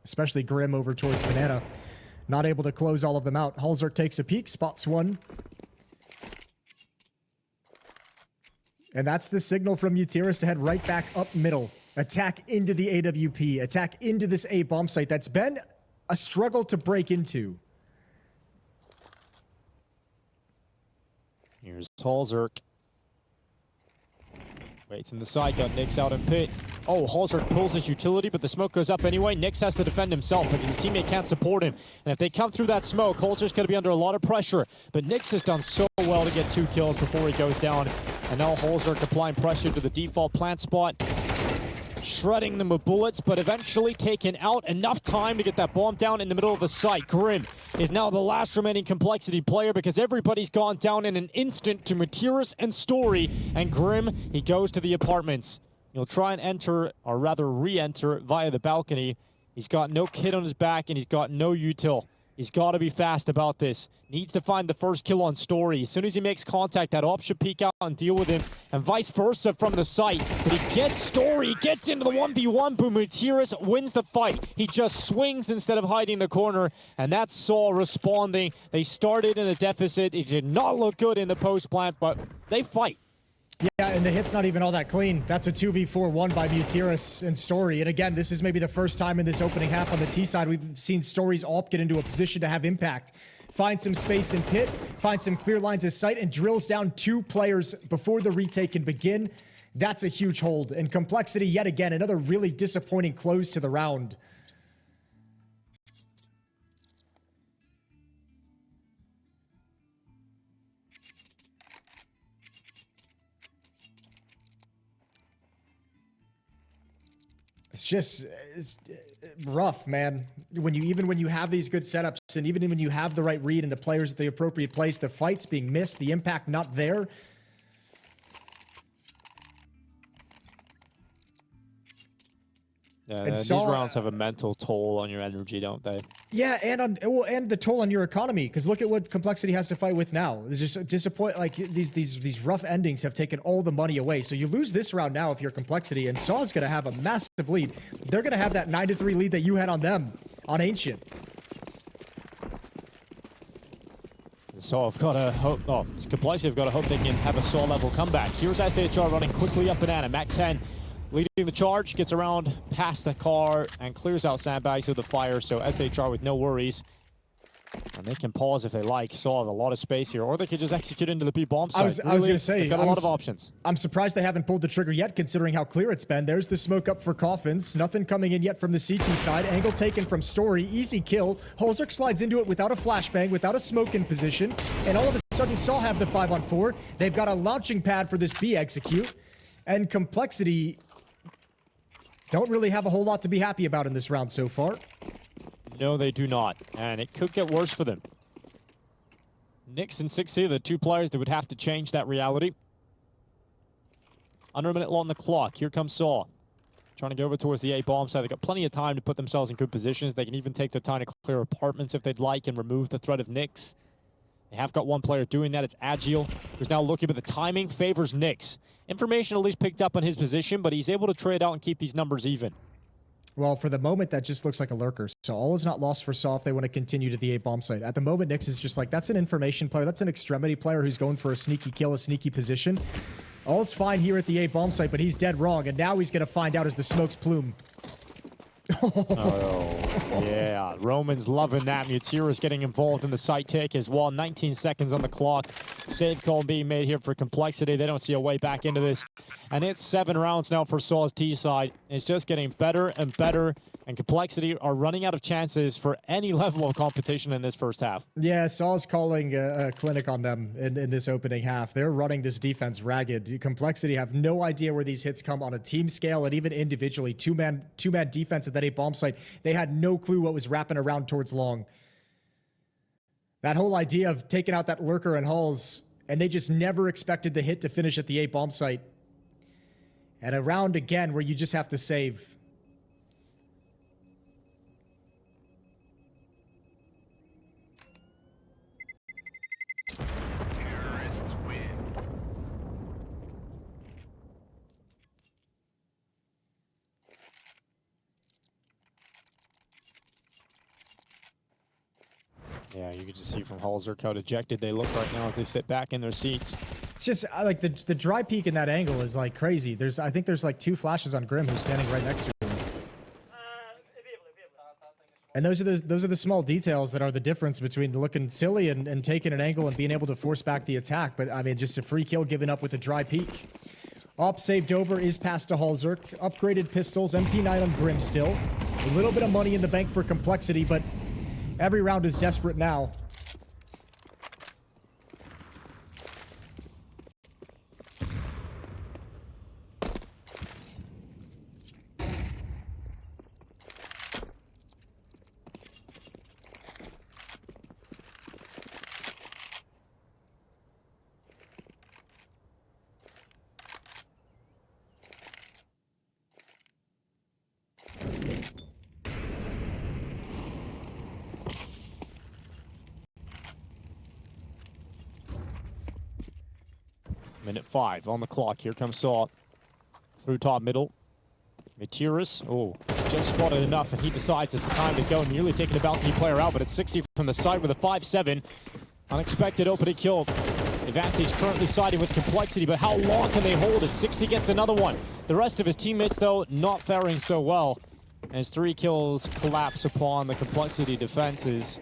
especially Grim over towards Banana. Not able to close all of them out. Hulzark takes a peek, spots one. And that's the signal from MUTiRiS to head right back up middle. Attack into the AWP. Attack into this A bomb site that's been a struggle to break into. Here's Hulzark. Waits in the side, got Nyx out in pit. Oh, Hulzark pulls his utility, but the smoke goes up anyway. Nyx has to defend himself because his teammate can't support him. And if they come through that smoke, Hulzark's going to be under a lot of pressure. But Nyx has done so well to get 2 kills before he goes down. And now Hulzark applying pressure to the default plant spot. Shredding them with bullets, but eventually taken out. Enough time to get that bomb down in the middle of the site. Grim is now the last remaining Complexity player because everybody's gone down in an instant to MUTiRiS and Story. And Grim, he goes to the apartments. He'll try and enter, or rather re-enter, via the balcony. He's got no kit on his back and he's got no util. He's got to be fast about this. Needs to find the first kill on Story. As soon as he makes contact, that op should peek out and deal with him, and vice versa from the site. But he gets Story, gets into the 1v1, but MUTiRiS wins the fight. He just swings instead of hiding the corner, and that's sAw responding. They started in a deficit. It did not look good in the post plant, but they fight. Yeah, and the hit's not even all that clean. That's a 2v4 won by MUTiRiS and Story. And again, this is maybe the first time in this opening half on the T side we've seen Story's AWP get into a position to have impact. Find some space in pit, find some clear lines of sight, and drills down 2 players before the retake can begin. That's a huge hold. And Complexity, yet again, another really disappointing close to the round. It's rough, man. When you have these good setups, and even when you have the right read and the players at the appropriate place, the fights being missed, the impact not there. Yeah, these rounds have a mental toll on your energy, don't they? Yeah, and the toll on your economy. Because look at what Complexity has to fight with now. It's just disappoint. Like these rough endings have taken all the money away. So you lose this round now if you're Complexity, and sAw's going to have a massive lead. They're going to have that 9-3 lead that you had on them on Ancient. sAw have got to hope. Oh, Complexity have got to hope they can have a sAw level comeback. Here's SHR running quickly up banana. Mac 10. Leading the charge, gets around past the car and clears out sandbags with the fire, so SHR with no worries. And they can pause if they like. sAw have a lot of space here, or they could just execute into the B bomb site. I was going to say, they've got a lot of options. I'm surprised they haven't pulled the trigger yet, considering how clear it's been. There's the smoke up for Coffins. Nothing coming in yet from the CT side. Angle taken from Story. Easy kill. holzerk slides into it without a flashbang, without a smoke in position. And all of a sudden, sAw have the 5-on-4. They've got a launching pad for this B execute. And Complexity don't really have a whole lot to be happy about in this round so far. No, they do not. And it could get worse for them. Nyx and sixy, the 2 players that would have to change that reality. Under a minute long on the clock. Here comes sAw. Trying to go over towards the A bomb side. They've got plenty of time to put themselves in good positions. They can even take their time to clear apartments if they'd like and remove the threat of Nyx. They have got one player doing that. It's Agile, who's now looking, but the timing favors Nyx. Information at least picked up on his position, but he's able to trade out and keep these numbers even. Well, for the moment, that just looks like a lurker. So all is not lost for sAw if they want to continue to the A bomb site. At the moment, Nyx is just like, that's an information player. That's an extremity player who's going for a sneaky kill, a sneaky position. All's fine here at the A bomb site, but he's dead wrong. And now he's going to find out as the smokes plume. Oh, yeah. Roman's loving that. MUTiRiS getting involved in the site take as well. 19 seconds on the clock. Save call being made here for Complexity. They don't see a way back into this. And it's 7 rounds now for sAw's T side. It's just getting better and better. And Complexity are running out of chances for any level of competition in this first half. Yeah, sAw's calling a clinic on them in this opening half. They're running this defense ragged. Complexity have no idea where these hits come on a team scale and even individually. Two-man defense at that A bomb site. They had no clue what was wrapping around towards long. That whole idea of taking out that lurker and hulls, and they just never expected the hit to finish at the A bomb site. And a round again where you just have to save. Terrorists win. Yeah, you can just see from holzerk how dejected they look right now as they sit back in their seats. It's just like the dry peek in that angle is like crazy. I think there's like 2 flashes on Grim who's standing right next to him. And those are the small details that are the difference between looking silly and taking an angle and being able to force back the attack. But I mean, just a free kill given up with a dry peek. Op saved over is passed to holzerk. Upgraded pistols, MP9 on Grim still. A little bit of money in the bank for Complexity, but every round is desperate now. Minute 5 on the clock. Here comes sAw through top middle. MUTiRiS, just spotted enough, and he decides it's the time to go. Nearly taking a balcony player out, but it's 60 from the side with a 5-7. Unexpected opening kill. Advantage currently siding with Complexity, but how long can they hold it? 60 gets another one. The rest of his teammates, though, not faring so well. As 3 kills collapse upon the Complexity defenses.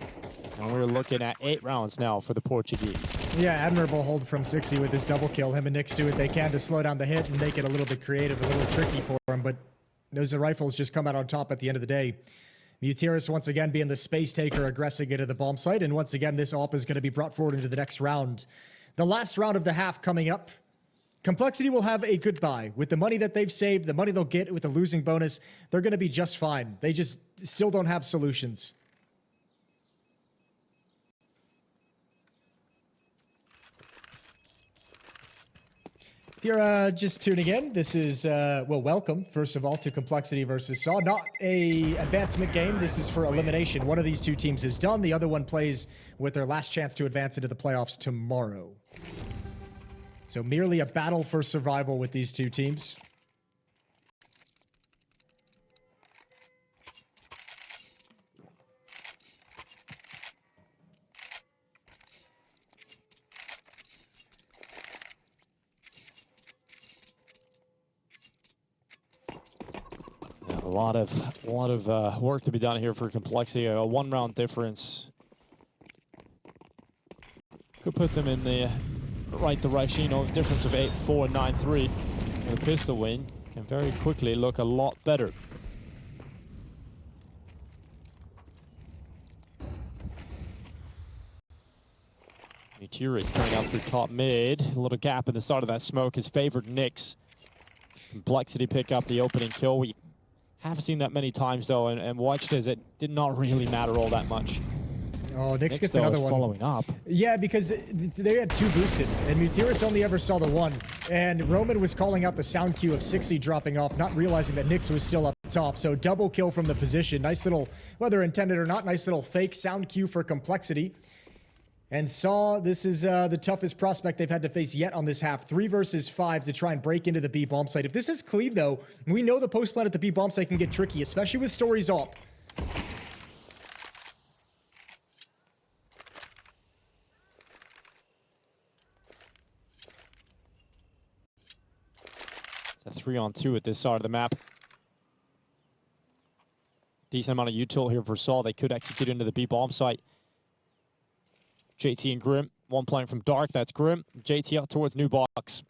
And we're looking at 8 rounds now for the Portuguese. Yeah, admirable hold from 60 with his double kill. Him and Nyx do what they can to slow down the hit and make it a little bit creative, a little tricky for him, but those rifles just come out on top at the end of the day. MUTiRiS once again being the space taker, aggressing into the bomb site, and once again this AWP is going to be brought forward into the next round. The last round of the half coming up. Complexity will have a goodbye. With the money that they've saved, the money they'll get with the losing bonus, they're going to be just fine. They just still don't have solutions. If you're just tuning in, this is, well, welcome, first of all, to Complexity versus sAw. Not a advancement game. This is for elimination. One of these two teams is done. The other one plays with their last chance to advance into the playoffs tomorrow. So merely a battle for survival with these two teams. A lot of work to be done here for Complexity. A 1-round difference could put them in the right direction. You know, difference of 8-4, 9-3. The pistol win can very quickly look a lot better. MUTiRiS coming out through top mid. A little gap in the start of that smoke has favored Nyx. Complexity pick up the opening kill. We haven't seen that many times though, and watched as it did not really matter all that much. Oh, Nyx gets another one. Following up. Yeah, because they had 2 boosted, and MUTiRiS only ever saw the 1. And Roman was calling out the sound cue of 60 dropping off, not realizing that Nyx was still up top. So double kill from the position. Nice little, whether intended or not, nice little fake sound cue for Complexity. And sAw, this is the toughest prospect they've had to face yet on this half. 3 versus 5 to try and break into the B bomb site. If this is clean, though, we know the post plant at the B bomb site can get tricky, especially with stories up. It's a 3-on-2 at this side of the map. Decent amount of util here for sAw. They could execute into the B bomb site. JT and Grim, one playing from Dark, that's Grim. JT out towards new box.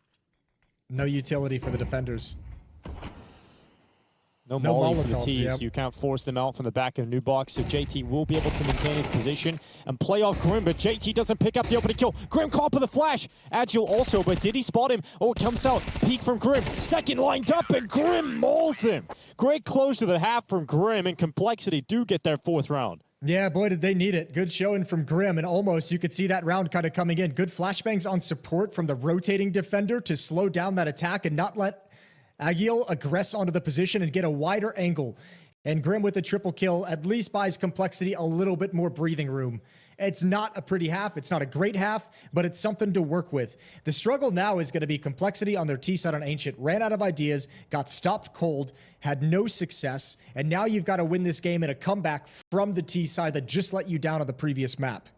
No utility for the defenders. No molly for the Molotov, T's. yep. You can't force them out from the back of new box, so JT will be able to maintain his position and play off Grim, but JT doesn't pick up the opening kill. Grim caught with the flash. Agile also, but did he spot him? Oh, it comes out. Peek from Grim. Second lined up, and Grim mauls him. Great close to the half from Grim, and Complexity do get their 4th round. Yeah, boy, did they need it. Good showing from Grim, and almost you could see that round kind of coming in. Good flashbangs on support from the rotating defender to slow down that attack and not let Agile aggress onto the position and get a wider angle. And Grim with a triple kill at least buys Complexity a little bit more breathing room. It's not a pretty half. It's not a great half, but it's something to work with. The struggle now is going to be Complexity on their T side on Ancient. Ran out of ideas, got stopped cold, had no success, and now you've got to win this game in a comeback from the T side that just let you down on the previous map.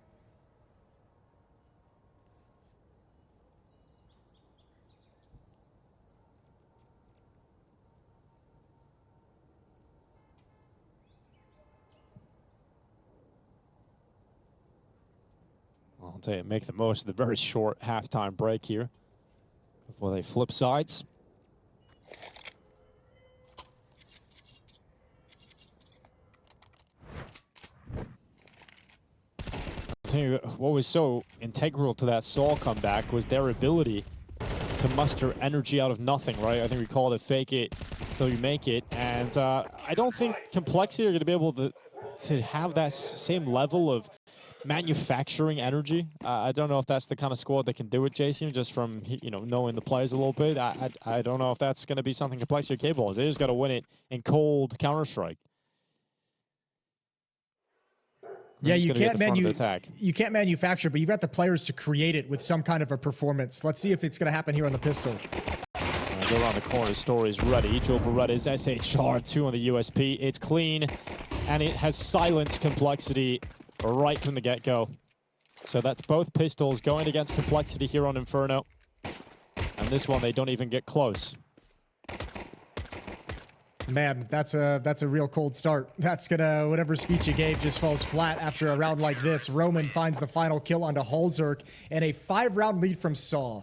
I'll tell you, make the most of the very short halftime break here before they flip sides. I think what was so integral to that sAw comeback was their ability to muster energy out of nothing, right? I think we called it fake it till you make it. And I don't think Complexity are going to be able to have that same level of manufacturing energy. I don't know if that's the kind of squad that can do it, Jason, just from, you know, knowing the players a little bit. I don't know if that's going to be something Complexity are capable of. They just got to win it in cold Counter-Strike. Yeah, Who's you gonna get can't the front of the attack? you can't manufacture, but you've got the players to create it with some kind of a performance. Let's see if it's going to happen here on the pistol. Go around the corner. Story's ready. Joe Beretta's SHR2 on the USP. It's clean, and it has silenced Complexity right from the get-go. So that's both pistols going against Complexity here on Inferno. And this one, they don't even get close. Man, that's a real cold start. That's gonna, whatever speech you gave just falls flat after a round like this. Roman finds the final kill onto MongolZ and a 5-round lead from sAw.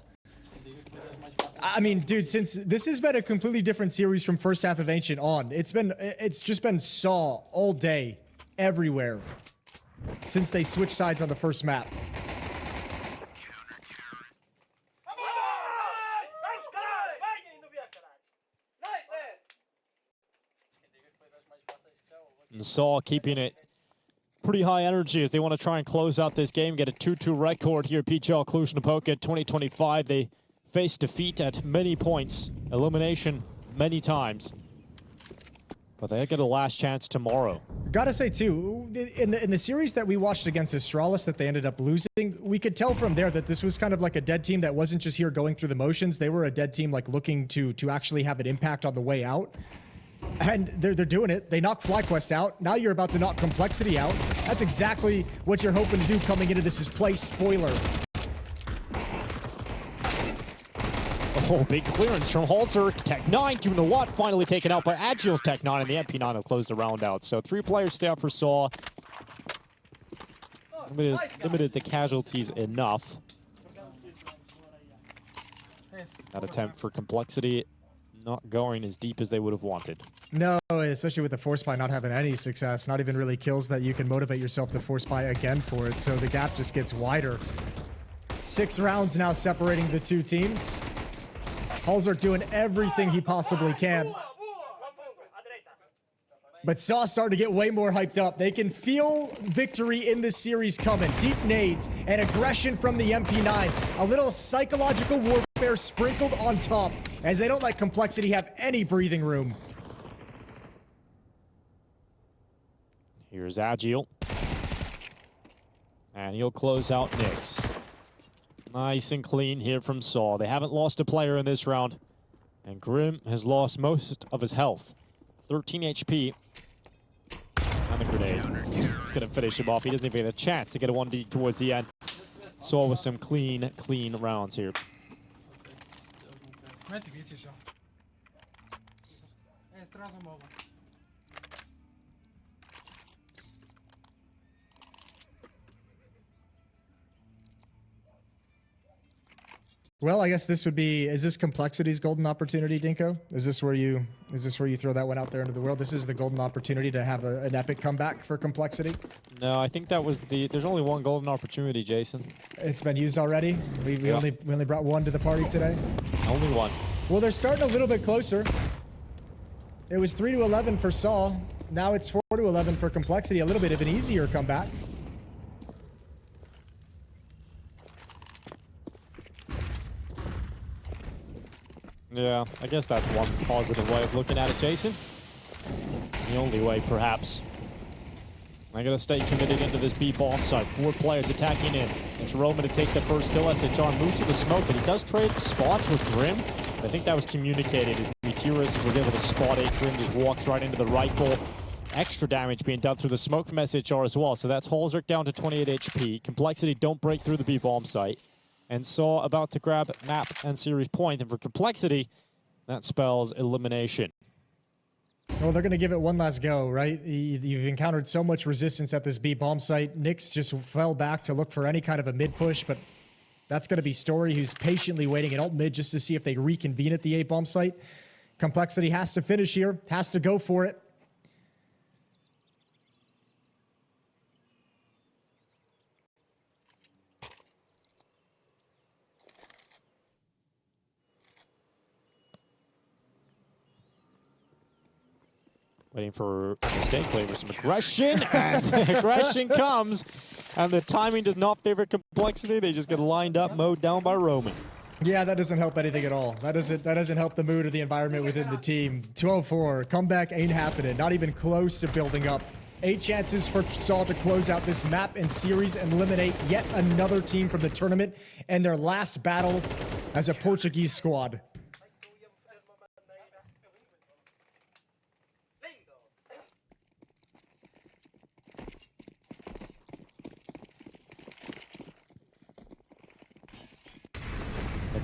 I mean, dude, since this has been a completely different series from first half of Ancient on, it's just been sAw all day, everywhere, since they switched sides on the first map. And sAw keeping it pretty high energy as they want to try and close out this game, get a 2-2 record here. PGL Cluj-Napoca 2025. They face defeat at many points, elimination many times, but they get a last chance tomorrow. Gotta say too, in the series that we watched against Astralis that they ended up losing, we could tell from there that this was kind of like a dead team that wasn't just here going through the motions. They were a dead team like looking to actually have an impact on the way out. And they're doing it. They knock FlyQuest out. Now you're about to knock Complexity out. That's exactly what you're hoping to do coming into this is play spoiler. Oh, big clearance from MongolZ. Tech 9 doing a lot. Finally taken out by Agil's Tech 9, and the MP9 will close the round out. So 3 players stay out for sAw. Limited the casualties enough. That attempt for Complexity not going as deep as they would have wanted. No, especially with the force buy not having any success, not even really kills that you can motivate yourself to force buy again for it. So the gap just gets wider. 6 rounds now separating the two teams. MongolZ doing everything he possibly can. But sAw starting to get way more hyped up. They can feel victory in this series coming. Deep nades and aggression from the MP9. A little psychological warfare sprinkled on top as they don't let Complexity have any breathing room. Here's Agil. And he'll close out Nyx. Nice and clean here from sAw. They haven't lost a player in this round. And Grim has lost most of his health. 13 HP. And the grenade. It's going to finish him off. He doesn't even get a chance to get a 1D towards the end. sAw with some clean rounds here. Well, I guess this would be, is this Complexity's golden opportunity, Dinko? Is this where you throw that one out there into the world? This is the golden opportunity to have an epic comeback for Complexity? No, I think that was there's only one golden opportunity, Jason. It's been used already? We only brought one to the party today? Only one. Well, they're starting a little bit closer. It was 3-11 for sAw. Now it's 4-11 for Complexity. A little bit of an easier comeback. Yeah, I guess that's one positive way of looking at it, Jason. The only way, perhaps. I gotta stay committed into this B bomb site. 4 players attacking in. It's Roman to take the first kill. SHR moves to the smoke, but he does trade spots with Grim. I think that was communicated as MUTiRiS was able to spot it. Grim just walks right into the rifle. Extra damage being done through the smoke from SHR as well. So that's MongolZ down to 28 HP. Complexity don't break through the B bomb site. And sAw about to grab map and series point. And for Complexity, that spells elimination. Well, they're going to give it one last go, right? You've encountered so much resistance at this B bomb site. Nyx just fell back to look for any kind of a mid push, but that's going to be Story, who's patiently waiting at alt mid just to see if they reconvene at the A bomb site. Complexity has to finish here, has to go for it. Waiting for a mistake, waiting for some aggression, and the aggression comes, and the timing does not favor Complexity. They just get lined up, mowed down by Roman. Yeah, that doesn't help anything at all. That doesn't help the mood or the environment within the team. 204, comeback ain't happening. Not even close to building up. 8 chances for sAw to close out this map and series and eliminate yet another team from the tournament and their last battle as a Portuguese squad.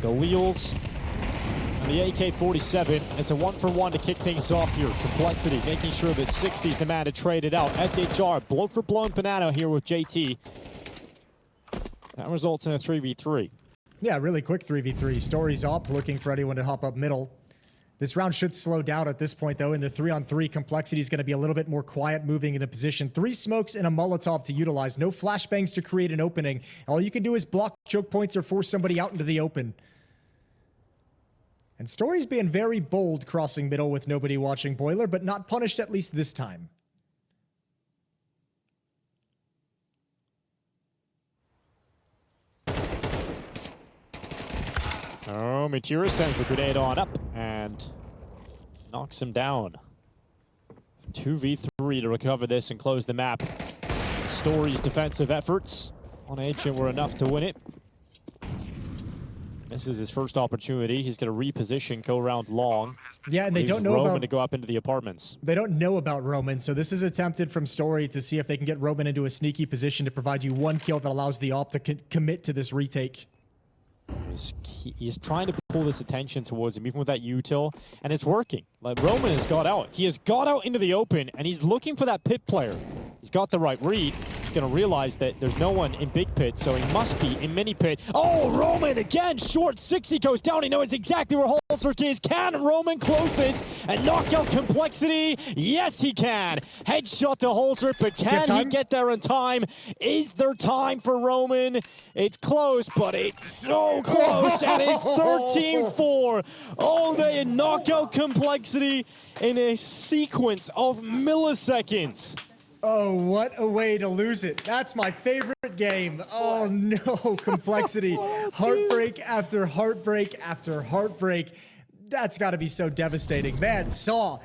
The wheels and the AK-47. It's a 1-for-1 to kick things off here. Complexity making sure that 60's the man to trade it out. SHR blow for blow and banana here with JT. That results in a 3v3. Yeah, really quick 3v3. Stories up, looking for anyone to hop up middle. This round should slow down at this point, though. In the 3-on-3, Complexity is going to be a little bit more quiet moving into position. 3 smokes and a Molotov to utilize. No flashbangs to create an opening. All you can do is block choke points or force somebody out into the open. And Story's being very bold crossing middle with nobody watching Boiler, but not punished at least this time. Oh, MUTiRiS sends the grenade on up and knocks him down. 2v3 to recover this and close the map. Story's defensive efforts on Ancient were enough to win it. This is his first opportunity. He's going to reposition, go around long. Yeah, and they don't know Roman about to go up into the apartments. They don't know about Roman, so this is attempted from Story to see if they can get Roman into a sneaky position to provide you 1 kill that allows the op to commit to this retake. He's trying to pull this attention towards him, even with that util, and it's working. Like, Roman has got out. He has got out into the open, and he's looking for that pit player. He's got the right read. He's going to realize that there's no one in big pit, so he must be in mini pit. Oh, Roman again, short 60 goes down. He knows exactly where Holzerk is. Can Roman close this and knock out Complexity? Yes, he can. Headshot to Holzerk, but can he get there in time? Is there time for Roman? It's close, but it's so close, and it's 13-4. Oh, they knock out Complexity in a sequence of milliseconds. Oh, what a way to lose it. That's my favorite game. Oh, no, Complexity. Heartbreak after heartbreak after heartbreak. That's got to be so devastating. Man, sAw